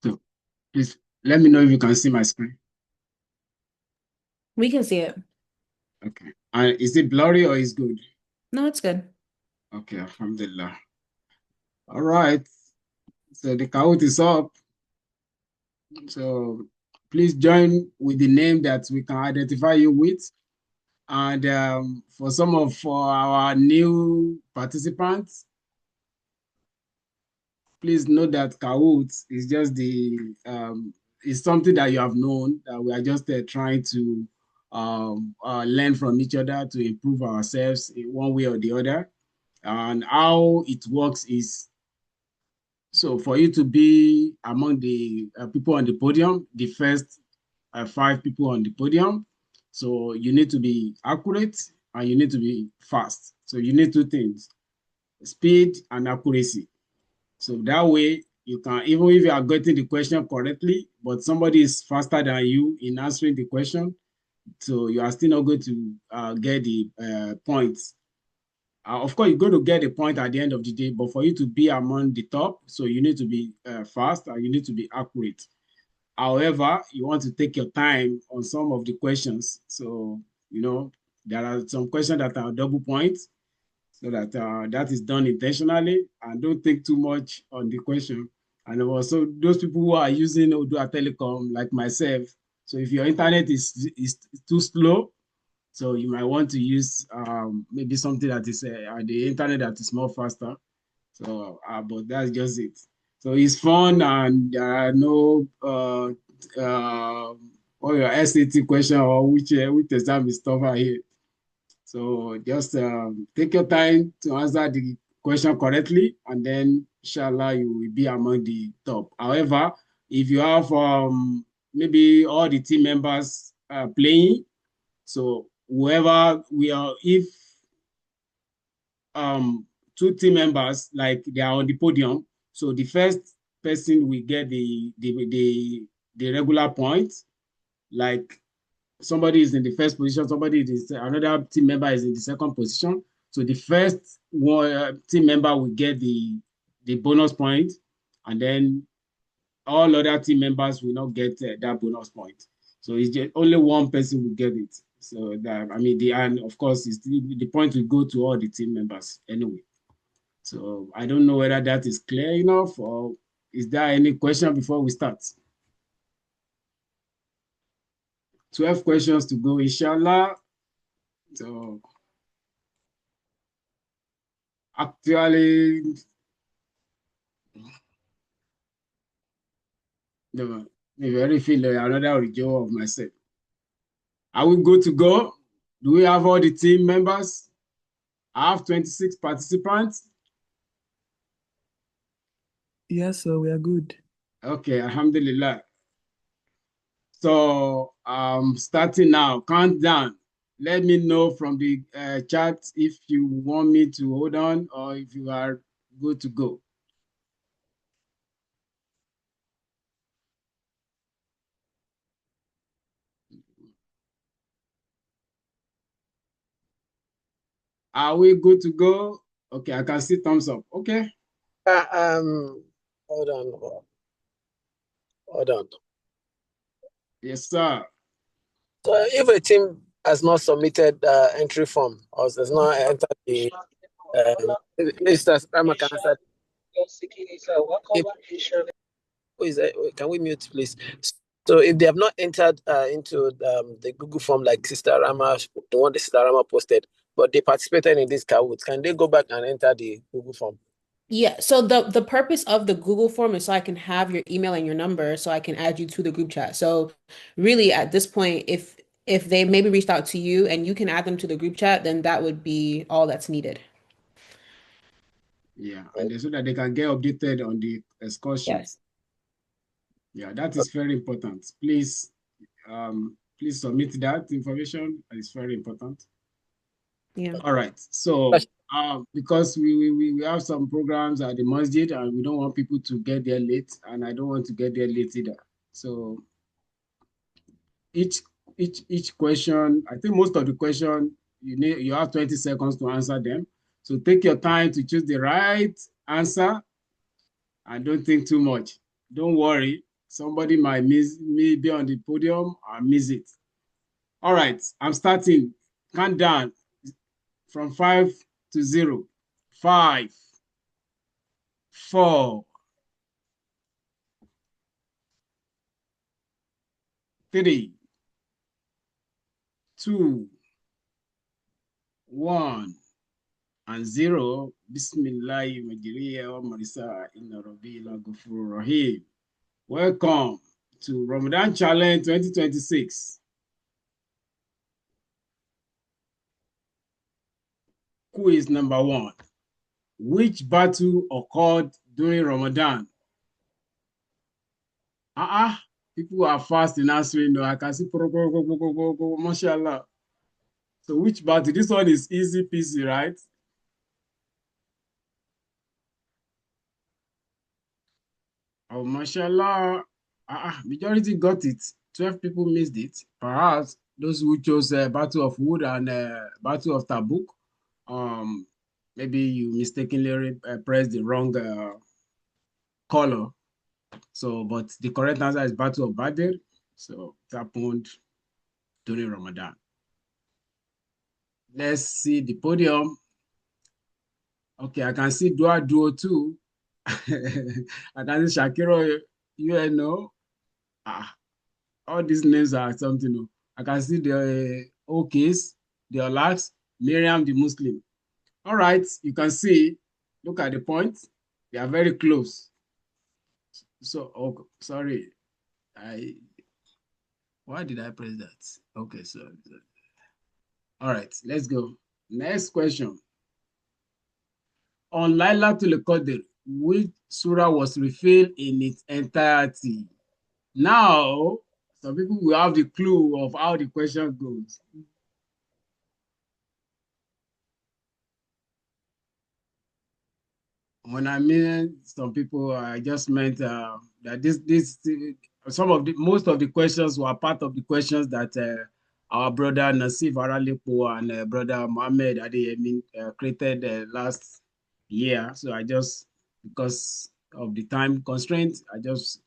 So please let me know if you can see my screen. We can see it. Okay. And is it blurry or is good? No, it's good. Okay, alhamdulillah. All right. So the Kahoot is up. So please join with the name that we can identify you with. And for our new participants, please note that Kahoot is just it's something that you have known that we are just trying to learn from each other to improve ourselves in one way or the other. And how it works is, so for you to be among the people on the podium, the first 5 people on the podium, so you need to be accurate and you need to be fast. So you need 2 things, speed and accuracy. So that way you can, even if you are getting the question correctly, but somebody is faster than you in answering the question, so you are still not going to get the points. Of course, you're going to get a point at the end of the day, but for you to be among the top, so you need to be fast and you need to be accurate. However, you want to take your time on some of the questions. So, there are some questions that are double points, so that that is done intentionally, and don't think too much on the question. And also those people who are using Odua Telecom, like myself, so if your internet is too slow, so you might want to use maybe something that is the internet that is more faster. So, but that's just it. So it's fun, and there are no all your SAT question or which exam is tougher here. So just take your time to answer the question correctly, and then inshallah you will be among the top. However, if you have maybe all the team members playing, so whoever we are, if um 2 team members like they are on the podium, so the first person will get the regular points. Like somebody is in the first position, another team member is in the second position. So the first one team member will get the bonus point, and then all other team members will not get that bonus point. So it's just only one person will get it. So that, I mean, and of course, the point will go to all the team members anyway. So I don't know whether that is clear enough, or is there any question before we start? 12 questions to go, inshallah. So actually, the very feel another review of myself. Are we good to go? Do we have all the team members? I have 26 participants. Yes, so we are good. Okay, alhamdulillah. So starting now, countdown. Let me know from the chat if you want me to hold on or if you are good to go. Are we good to go? Okay, I can see thumbs up. Okay. Hold on. Hold on. Yes, sir. So if a team has not submitted entry form or does not enter the Mr. Rama can answer. If, who is can we mute, please? So if they have not entered into the Google form like Sister Rama, the one that Sister Rama posted, but they participated in this Kahoot, can they go back and enter the Google form? Yeah, so the purpose of the Google form is so I can have your email and your number so I can add you to the group chat. So really at this point, if they maybe reached out to you and you can add them to the group chat, then that would be all that's needed. Yeah, and so that they can get updated on the excursion. Yes. Yeah, that is very important. Please submit that information. It's very important. Yeah. All right. So because we have some programs at the masjid and we don't want people to get there late, and I don't want to get there late either. So each each question, I think most of the question you have 20 seconds to answer them. So take your time to choose the right answer and don't think too much. Don't worry. Somebody might miss me be on the podium and miss it. All right, I'm starting. Count down from 5 to 0. 5, 4, 3, 2, 1, and 0. Bismillah majriya wa marisa inna rabbil ghafurur rahim. Welcome to Ramadan Challenge 2026. Quiz number 1. Which battle occurred during Ramadan? People are fast in answering. No, I can see mashallah. So which battle? This one is easy peasy, right? Oh, mashallah. Majority got it. 12 people missed it. Perhaps those who chose Battle of Wood and Battle of Tabuk, maybe you mistakenly pressed the wrong color. So, but the correct answer is Battle of Badr. So it happened during Ramadan. Let's see the podium. Okay, I can see Dua Duo too. I can see Shakiro, UNO. All these names are something. I can see the Okis, the Olax, Miriam the Muslim. All right, you can see, look at the points. They are very close. So, oh, sorry. Why did I press that? Okay, so. All right, let's go. Next question. On Laylatul Qadr, which surah was revealed in its entirety? Now, some people will have the clue of how the question goes. When I mean some people, I just meant that some of the most of the questions were part of the questions that our brother Nasif Aralepo and brother Mohammed Adeyemi created last year. So I just, because of the time constraints, I just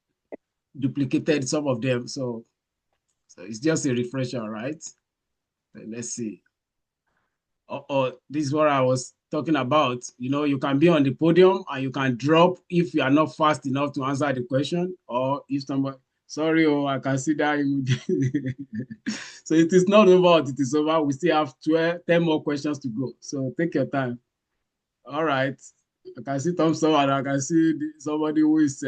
duplicated some of them. So it's just a refresher, right? So let's see. This is what I was talking about. You know, you can be on the podium and you can drop if you are not fast enough to answer the question, or if somebody, sorry, I can see that. So it is not over, it is over. We still have 10 more questions to go. So take your time. All right. I can see Thompson and I can see somebody who is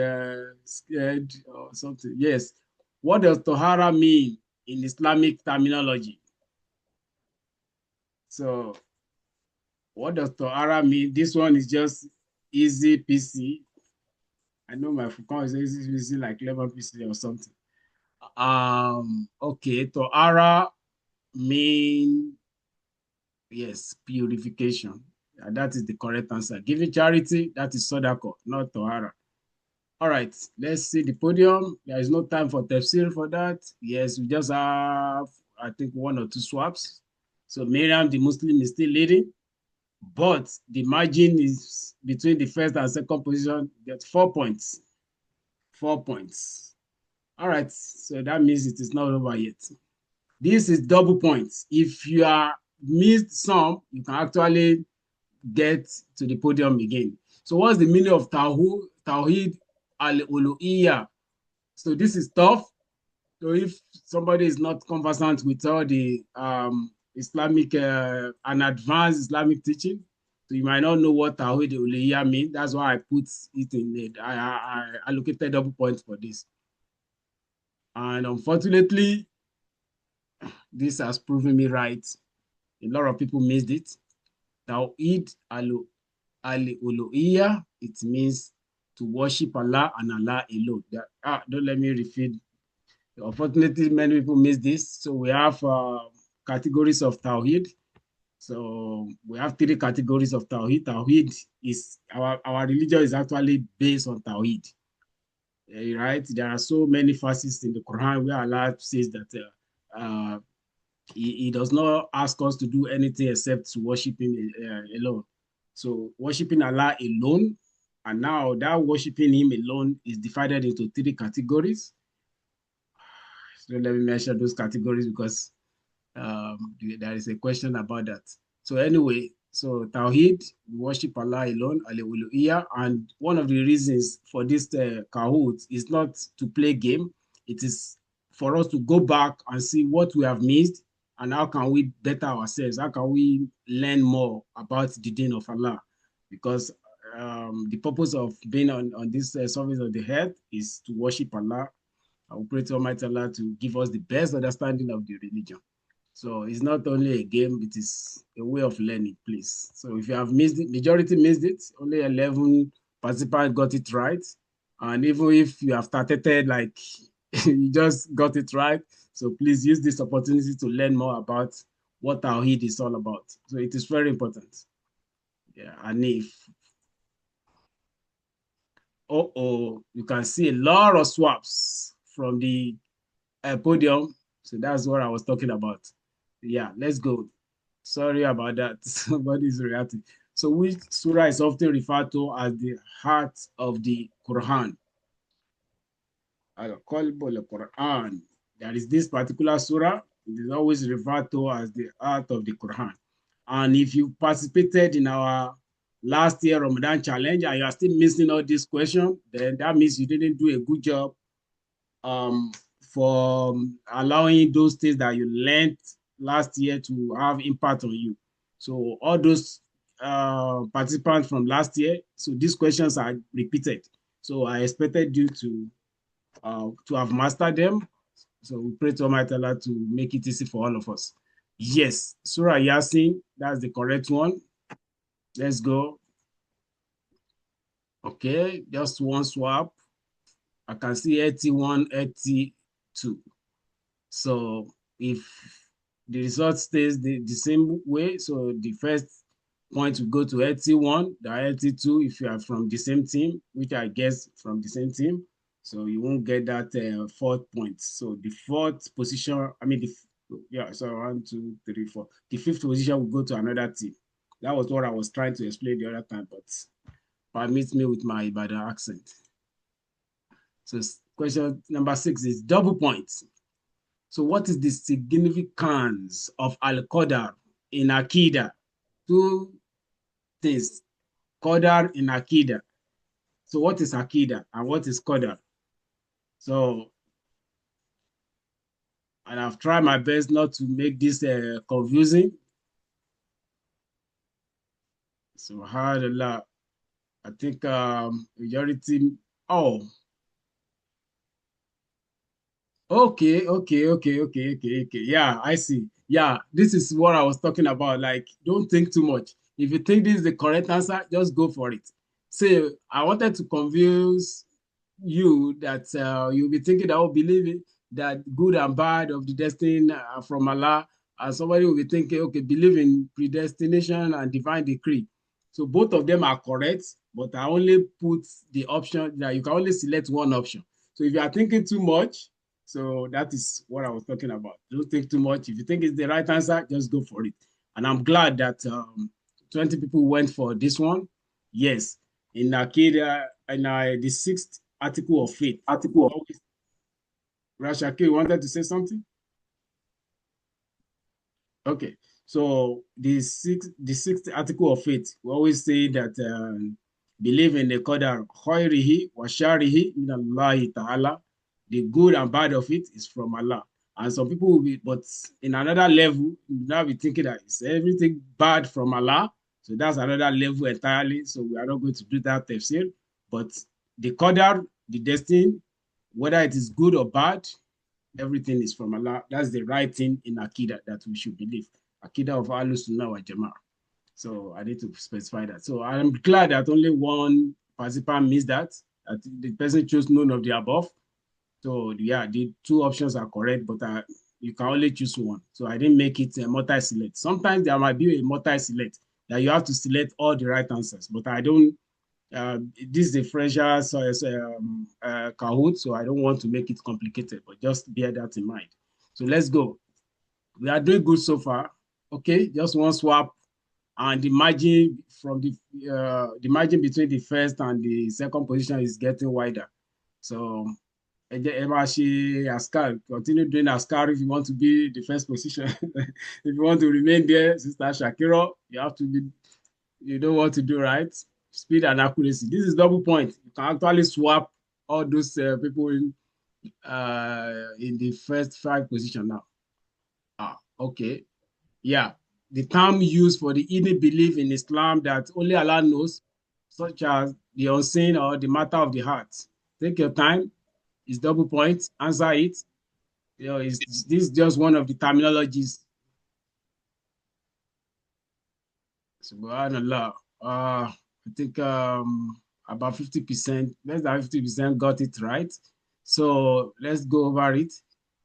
scared or something. Yes. What does Tohara mean in Islamic terminology? So what does Tohara mean? This one is just easy PC. I know my Fukon is easy PC like 11 PC or something. Okay, Tohara mean, yes, purification. That is the correct answer. Giving charity, that is Sodako, not Tohara. All right, let's see the podium. There is no time for tafsir for that. Yes, we just have, I think, 1 or 2 swaps. So Miriam, the Muslim, is still leading, but the margin is between the first and second position. Get 4 points. 4 points. All right, so that means it is not over yet. This is double points. If you are missed some, you can actually get to the podium again. So what's the meaning of Tawhid al-Uluhiyya? So this is tough. So if somebody is not conversant with all the Islamic and advanced Islamic teaching, so you might not know what Tawhid al-Uluhiyya means. That's why I put it in it. I allocated double points for this. And unfortunately, this has proven me right. A lot of people missed it. Tawhid al-Uluhiyya, it means to worship Allah and Allah alone. Don't let me repeat. Unfortunately, many people miss this. So we have categories of Tawhid. So we have three categories of Tawhid. Tawhid is, our religion is actually based on Tawhid. Right? There are so many verses in the Quran where Allah says that he does not ask us to do anything except to worship him alone. So worshiping Allah alone, and now that worshiping him alone is divided into three categories. So let me mention those categories because there is a question about that. So anyway, so Tawheed, we worship Allah alone, Al-Uluhiyya, and one of the reasons for this Kahoot is not to play game. It is for us to go back and see what we have missed and how can we better ourselves? How can we learn more about the deen of Allah? Because the purpose of being on this service of the head is to worship Allah. I will pray to Almighty Allah to give us the best understanding of the religion. So it's not only a game, it is a way of learning, please. So if you have missed it, majority missed it, only 11 participants got it right. And even if you have started like you just got it right, so please use this opportunity to learn more about what Tawheed is all about. So it is very important. Yeah, and if you can see a lot of swaps from the podium. So that's what I was talking about. Yeah, let's go. Sorry about that. Somebody's reacting. So which surah is often referred to as the heart of the Quran? Al-Qalb al-Quran. There is this particular surah. It is always referred to as the heart of the Quran. And if you participated in our last year Ramadan challenge and you are still missing all these questions, then that means you didn't do a good job for allowing those things that you learned last year to have impact on you. So all those participants from last year, so these questions are repeated. So I expected you to have mastered them. So we pray to Almighty Allah to make it easy for all of us. Yes, Surah Yasin, that's the correct one. Let's go. Okay, just one swap. I can see 81, 82. So if the result stays the same way, so the first point will go to 81, the 82 if you are from the same team, which I guess from the same team. So you won't get that fourth point. So the fourth position, so 1, 2, 3, 4. The fifth position will go to another team. That was what I was trying to explain the other time, but permit me with my Ibadan accent. So question number 6 is double points. So what is the significance of Al-Qadar in Akida? Two things, Qadar in Akida. So what is Akida and what is Qadar? So, and I've tried my best not to make this confusing. So, I think majority, Okay. Yeah, I see. Yeah, this is what I was talking about. Like, don't think too much. If you think this is the correct answer, just go for it. So I wanted to convince you that you'll be thinking that, believing that good and bad of the destiny are from Allah, and somebody will be thinking, okay, believe in predestination and divine decree. So both of them are correct, but I only put the option that you can only select one option. So if you are thinking too much, so that is what I was talking about. Don't think too much. If you think it's the right answer, just go for it. And I'm glad that 20 people went for this one. Yes, in Akida, in the 6th article of faith. Rashaki, you wanted to say something? Okay. So the sixth article of faith, we always say that believe in the qadar khairihi wa sharihi min Allah ta'ala. The good and bad of it is from Allah. And some people will be, but in another level, you now be thinking that it's everything bad from Allah. So that's another level entirely. So we are not going to do that tafsir. But the qadar, the destiny, whether it is good or bad, everything is from Allah. That's the right thing in Akida that we should believe. Akida of Ahlus Sunnah wa Jama'ah. So I need to specify that. So I'm glad that only one participant missed that. That the person chose none of the above. So yeah, the two options are correct, but you can only choose one. So I didn't make it a multi-select. Sometimes there might be a multi-select that you have to select all the right answers, but I don't. This is a fresher Kahoot, so I don't want to make it complicated, but just bear that in mind. So let's go. We are doing good so far. Okay, just one swap, and the margin from the margin between the first and the second position is getting wider. So Askar, continue doing Askar if you want to be the first position. If you want to remain there, Sister Shakira, you have to be, you know what to do, right? Speed and accuracy. This is double point. You can actually swap all those people in the first 5 position now. Okay. Yeah. The term used for the hidden belief in Islam that only Allah knows, such as the unseen or the matter of the heart. Take your time. It's double point. Answer it. You know, this is just one of the terminologies. Subhanallah. I think about 50%, less than 50% got it right. So let's go over it.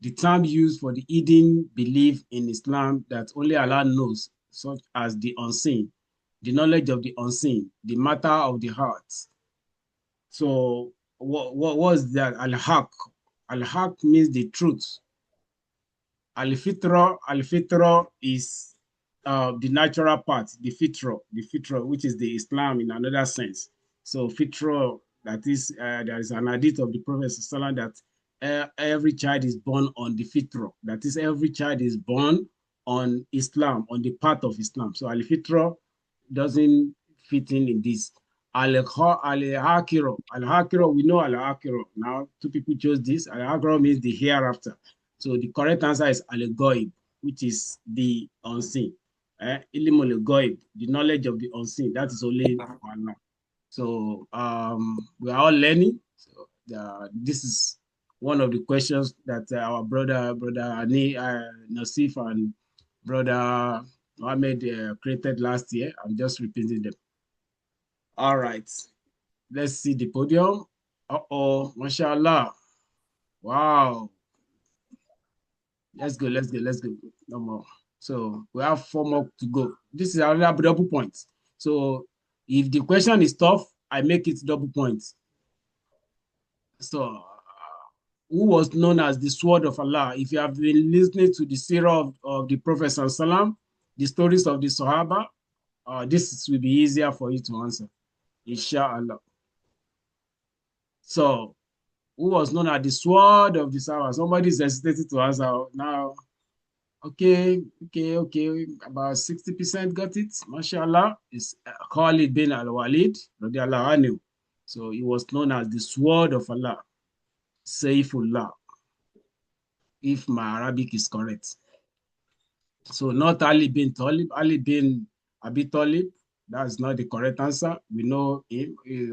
The term used for the hidden belief in Islam that only Allah knows, such as the unseen, the knowledge of the unseen, the matter of the heart. So what was that? Al-Haq. Al-Haq means the truth. Al-Fitra is the natural part, the fitra, which is the Islam in another sense. So fitra, that is, there is an hadith of the Prophet that every child is born on the fitra. That is, every child is born on Islam, on the path of Islam. So al-fitra doesn't fit in this. Al-Hakiro, we know Al-Hakiro. Now, 2 people chose this. Al-Hakiro means the hereafter. So the correct answer is Al-Goib, which is the unseen. Ilimul Goib, the knowledge of the unseen. That is only one. So we are all learning. So this is one of the questions that our brother Ani Nasif and brother Mohammed created last year. I'm just repeating them. All right. Let's see the podium. Uh-oh, mashallah. Wow. Let's go. No more. So we have 4 more to go. This is another double point. So if the question is tough, I make it double points. So who was known as the sword of Allah? If you have been listening to the seerah of the Prophet Sallallahu, the stories of the Sahaba, this will be easier for you to answer, inshallah. So who was known as the sword of the Sahaba? Somebody is hesitating to answer now. Okay. About 60% got it. MashaAllah. It's Khalid bin al-Walid, radiallahu anhu. So he was known as the sword of Allah, Saifullah, if my Arabic is correct. So not Ali bin Talib, Ali bin Abi Talib. That's not the correct answer. We know him. He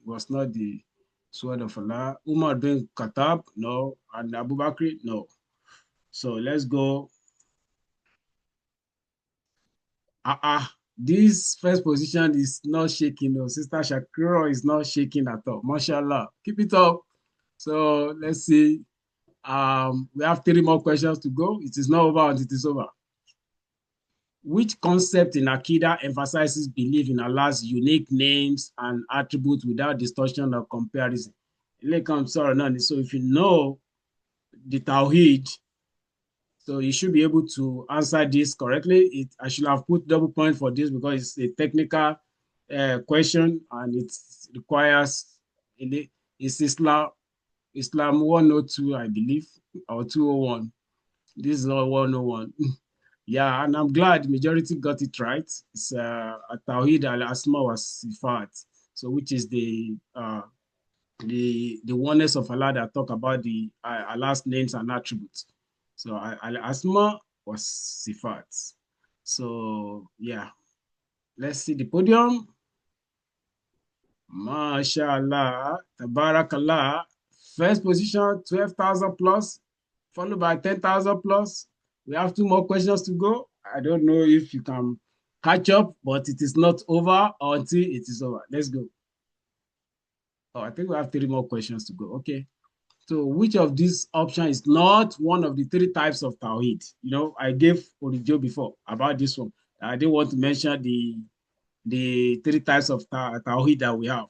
was not the sword of Allah. Umar bin Khattab, no. And Abu Bakr, no. So let's go. This first position is not shaking. No, Sister Shakira is not shaking at all. MashaAllah. Keep it up. So let's see. We have 3 more questions to go. It is not over until it is over. Which concept in Akida emphasizes belief in Allah's unique names and attributes without distortion or comparison? So if you know the Tawheed, so you should be able to answer this correctly. I should have put double point for this because it's a technical question and it requires it's Islam. Islam 102, I believe, or 201. This is all 101. Yeah, and I'm glad the majority got it right. It's Tawhid al-Asma wa Sifat, so which is the oneness of Allah that talk about the Allah's names and attributes. So al-Asma was Sifat. So yeah, let's see the podium. MashaAllah, Tabarakallah. First position, 12,000 plus, followed by 10,000 plus. We have 2 more questions to go. I don't know if you can catch up, but it is not over until it is over. Let's go. Oh, I think we have 3 more questions to go. Okay. So which of these options is not one of the 3 types of Tawhid? You know, I gave Orijo before about this one. I didn't want to mention the 3 types of Tawhid that we have.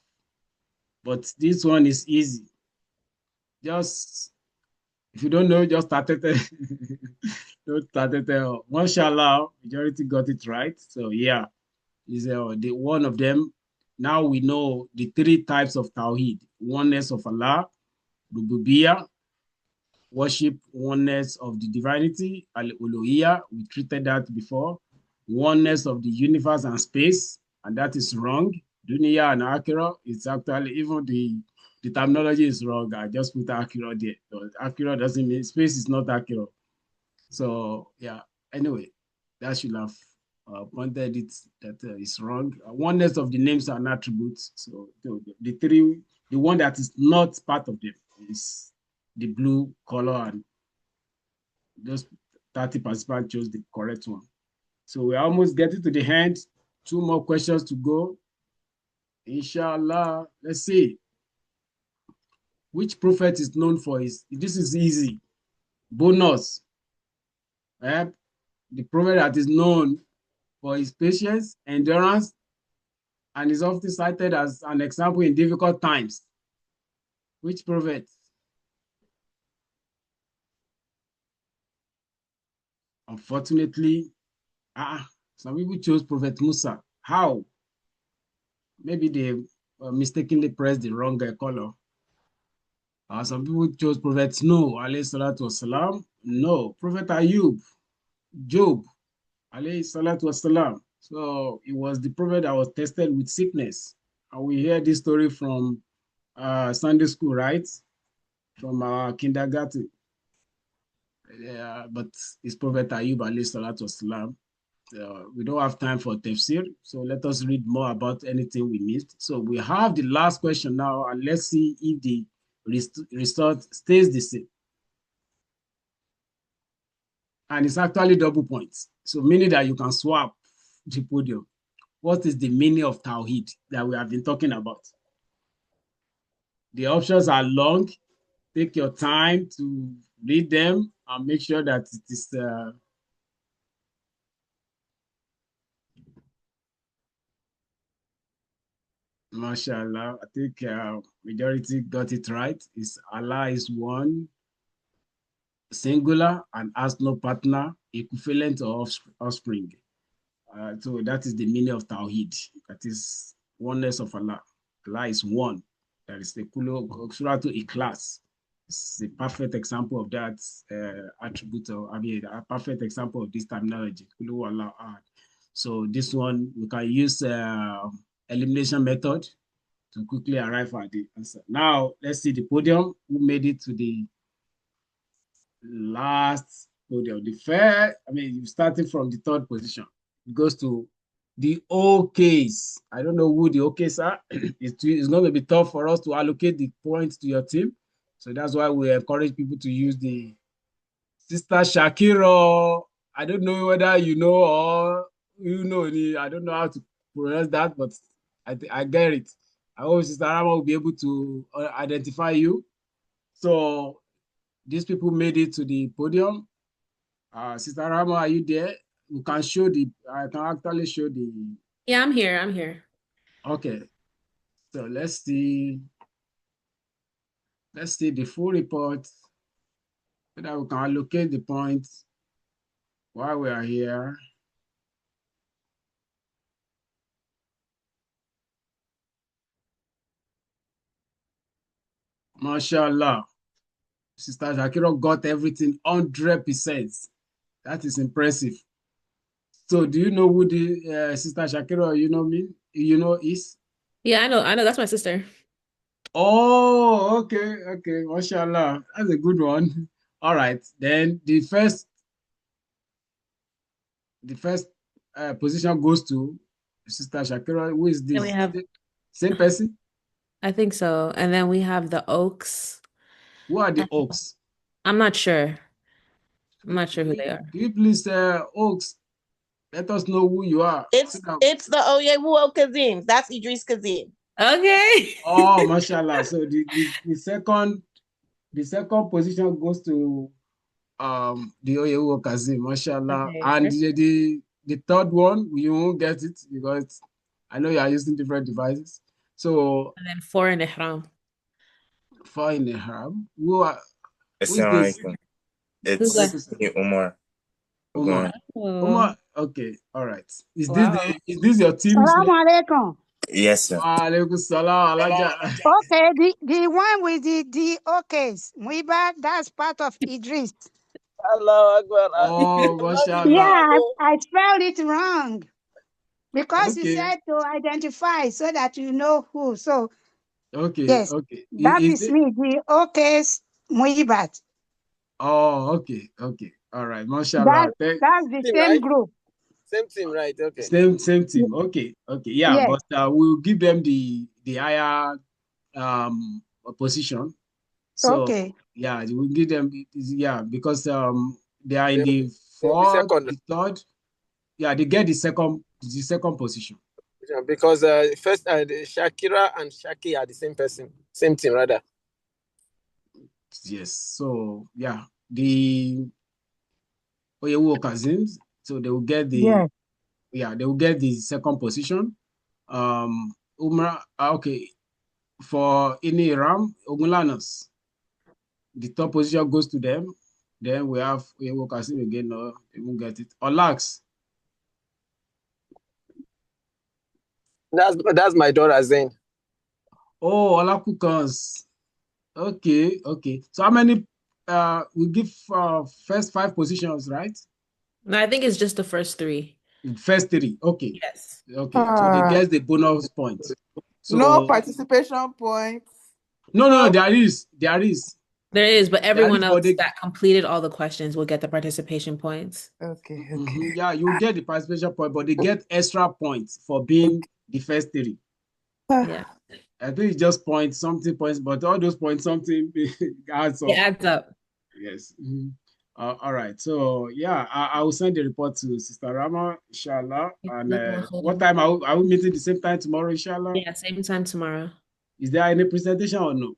But this one is easy. Just, if you don't know, just start it. Don't start it. Mashallah, majority got it right. So yeah, is the one of them. Now we know the 3 types of Tawhid: oneness of Allah, Rububiyah, worship oneness of the divinity, al-uluhiyya. We treated that before. Oneness of the universe and space, and that is wrong. Dunya and Akira, it's actually, even the terminology is wrong. I just put Akira there. So Akira doesn't mean space is not Akira. So yeah, anyway, that should have pointed it that is wrong. Oneness of the names and attributes. So the 3, the one that is not part of them is the blue color, and just 30 participants chose the correct one. So we're almost getting to the end. 2 more questions to go. Inshallah, let's see. Which prophet is known for his, this is easy, bonus. The prophet that is known for his patience, endurance, and is often cited as an example in difficult times. Which prophet? Unfortunately, some people chose Prophet Musa. How? Maybe they mistakenly pressed the wrong color. Some people chose Prophet Noah, alayhi salatu wasalam. No, Prophet Ayub, Job, alayhi salatu wasalam. So it was the prophet that was tested with sickness. And we hear this story from Sunday school, right? From our kindergarten. But it's Prophet Ayub, alayhi salatu wasalam. We don't have time for tafsir, so let us read more about anything we missed. So we have the last question now, and let's see if the result stays the same. And it's actually double points, so meaning that you can swap the podium. What is the meaning of Tawhid that we have been talking about? The options are long. Take your time to read them and make sure that it is mashallah. I think majority got it right. Is Allah is one, singular, and has no partner, equivalent or offspring. So that is the meaning of Tawhid. That is oneness of Allah. Allah is one. That is the Surah to Ikhlas. It's a perfect example of that attribute, or I mean, a perfect example of this terminology. So this one, we can use elimination method to quickly arrive at the answer. Now, let's see the podium. Who made it to the last podium? The fair, I mean, you started from the 3rd position. It goes to the OKs. I don't know who the OKs are. It's going to be tough for us to allocate the points to your team. So that's why we encourage people to use the Sister Shakiro. I don't know whether you know or you know. I don't know how to pronounce that, but I get it. I hope Sister Rama will be able to identify you. So these people made it to the podium. Sister Rama, are you there? You can show the, I can actually show the. Yeah, I'm here. I'm here. Okay. So let's see. Let's see the full report so that we can allocate the points while we are here. MashaAllah. Sister Shakira got everything 100%. That is impressive. So do you know who the Sister Shakira, is? Yeah, I know. That's my sister. Oh, okay. Mashallah. That's a good one. All right. Then the first position goes to Sister Shakira. Who is And we this? have, Same person? I think so. And then we have the Oaks. Who are the Oaks? I'm not sure. I'm Do not sure who they are. you please, Oaks, let us know who you are. It's the Oyewu Kazim. That's Idris Kazim. Okay. Oh, mashallah. So the second position goes to the Oyewo Kazim, mashallah. Okay. And the third one, you won't get it because I know you are using different devices. So And then 4 in Ihram. 4 in the haram. Who is Assalamu this? alaikum. Who's that? It's me, Umar. Umar. Oh, Okay, all right. Is wow. this your team's Salaam name? alaikum. Yes, sir. Wa alaikum salam, Alaja. Okay, the one with the okays. Muiba, that's part of Idris. Allah Akbar. Oh, mashallah. Yeah, I spelled it wrong because you Okay, said to identify so that you know who. So, okay. yes, that is me, the okays Muibat. Oh, okay. All right, mashallah. That's the Team, same right? group. Same team, right? Okay. Same team. Okay. Yeah, Yes, but we'll give them the higher position. So okay. yeah, we'll give them because they are in They'll the be fourth, second the third. Yeah, they get the second position. because first Shakira and Shaki are the same person, same team rather. Yes. So yeah, the Oyewo Kazims. So they will get Yes, the second position. Umrah. Okay. For Iniram Ogulanos, the top position goes to them. Then we have Oyewo Kasim again. No, they won't get it. Olax. That's my daughter Zain. Oh, Olakukans. Okay. So how many we give first 5 positions, right? No, I think it's just the first 3. First 3. Okay. Yes. So they get the bonus point. No So participation points. no, there is. There is, but There everyone is, but else that completed all the questions will get the participation points. Okay. yeah, you get the participation point, but they get extra points for being the first 3. Yeah. I think it's just points, but all those points, something adds up. It adds up. Yes. All right. So yeah, I will send the report to Sister Rama, inshallah. And what time are we meeting the same time tomorrow, inshallah? Yeah, same time tomorrow. Is there any presentation or no?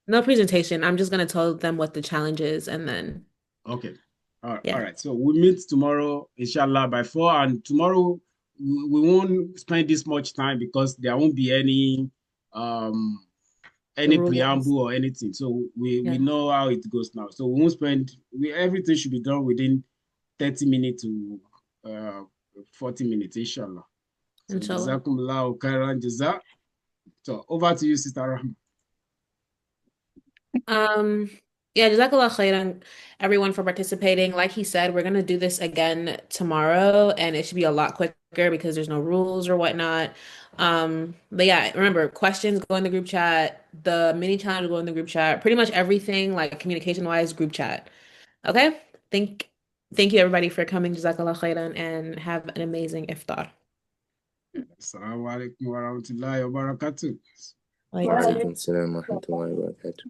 No presentation. I'm just gonna tell them what the challenge is and then. Okay. All Yeah. right. So we meet tomorrow, inshallah, by 4. And tomorrow we won't spend this much time because there won't be any Rules. preamble or anything. So we know how it goes now. So we won't everything should be done within 30 minutes to 40 minutes, inshallah. So jazakumullahu khairan jaza. So over to you, Sister Rahma. Yeah, Jazakallah khairan, everyone, for participating. Like he said, we're gonna do this again tomorrow, and it should be a lot quicker because there's no rules or whatnot. But yeah, remember, questions go in the group chat, the mini challenge will go in the group chat, pretty much everything, like communication-wise, group chat. Okay? Thank you everybody for coming. Jazakallah khairan, and have an amazing iftar. Assalamu alaikum wa rahmatullahi wa barakatuh. Wa alaikum salam wa rahmatullahi wa barakatuh.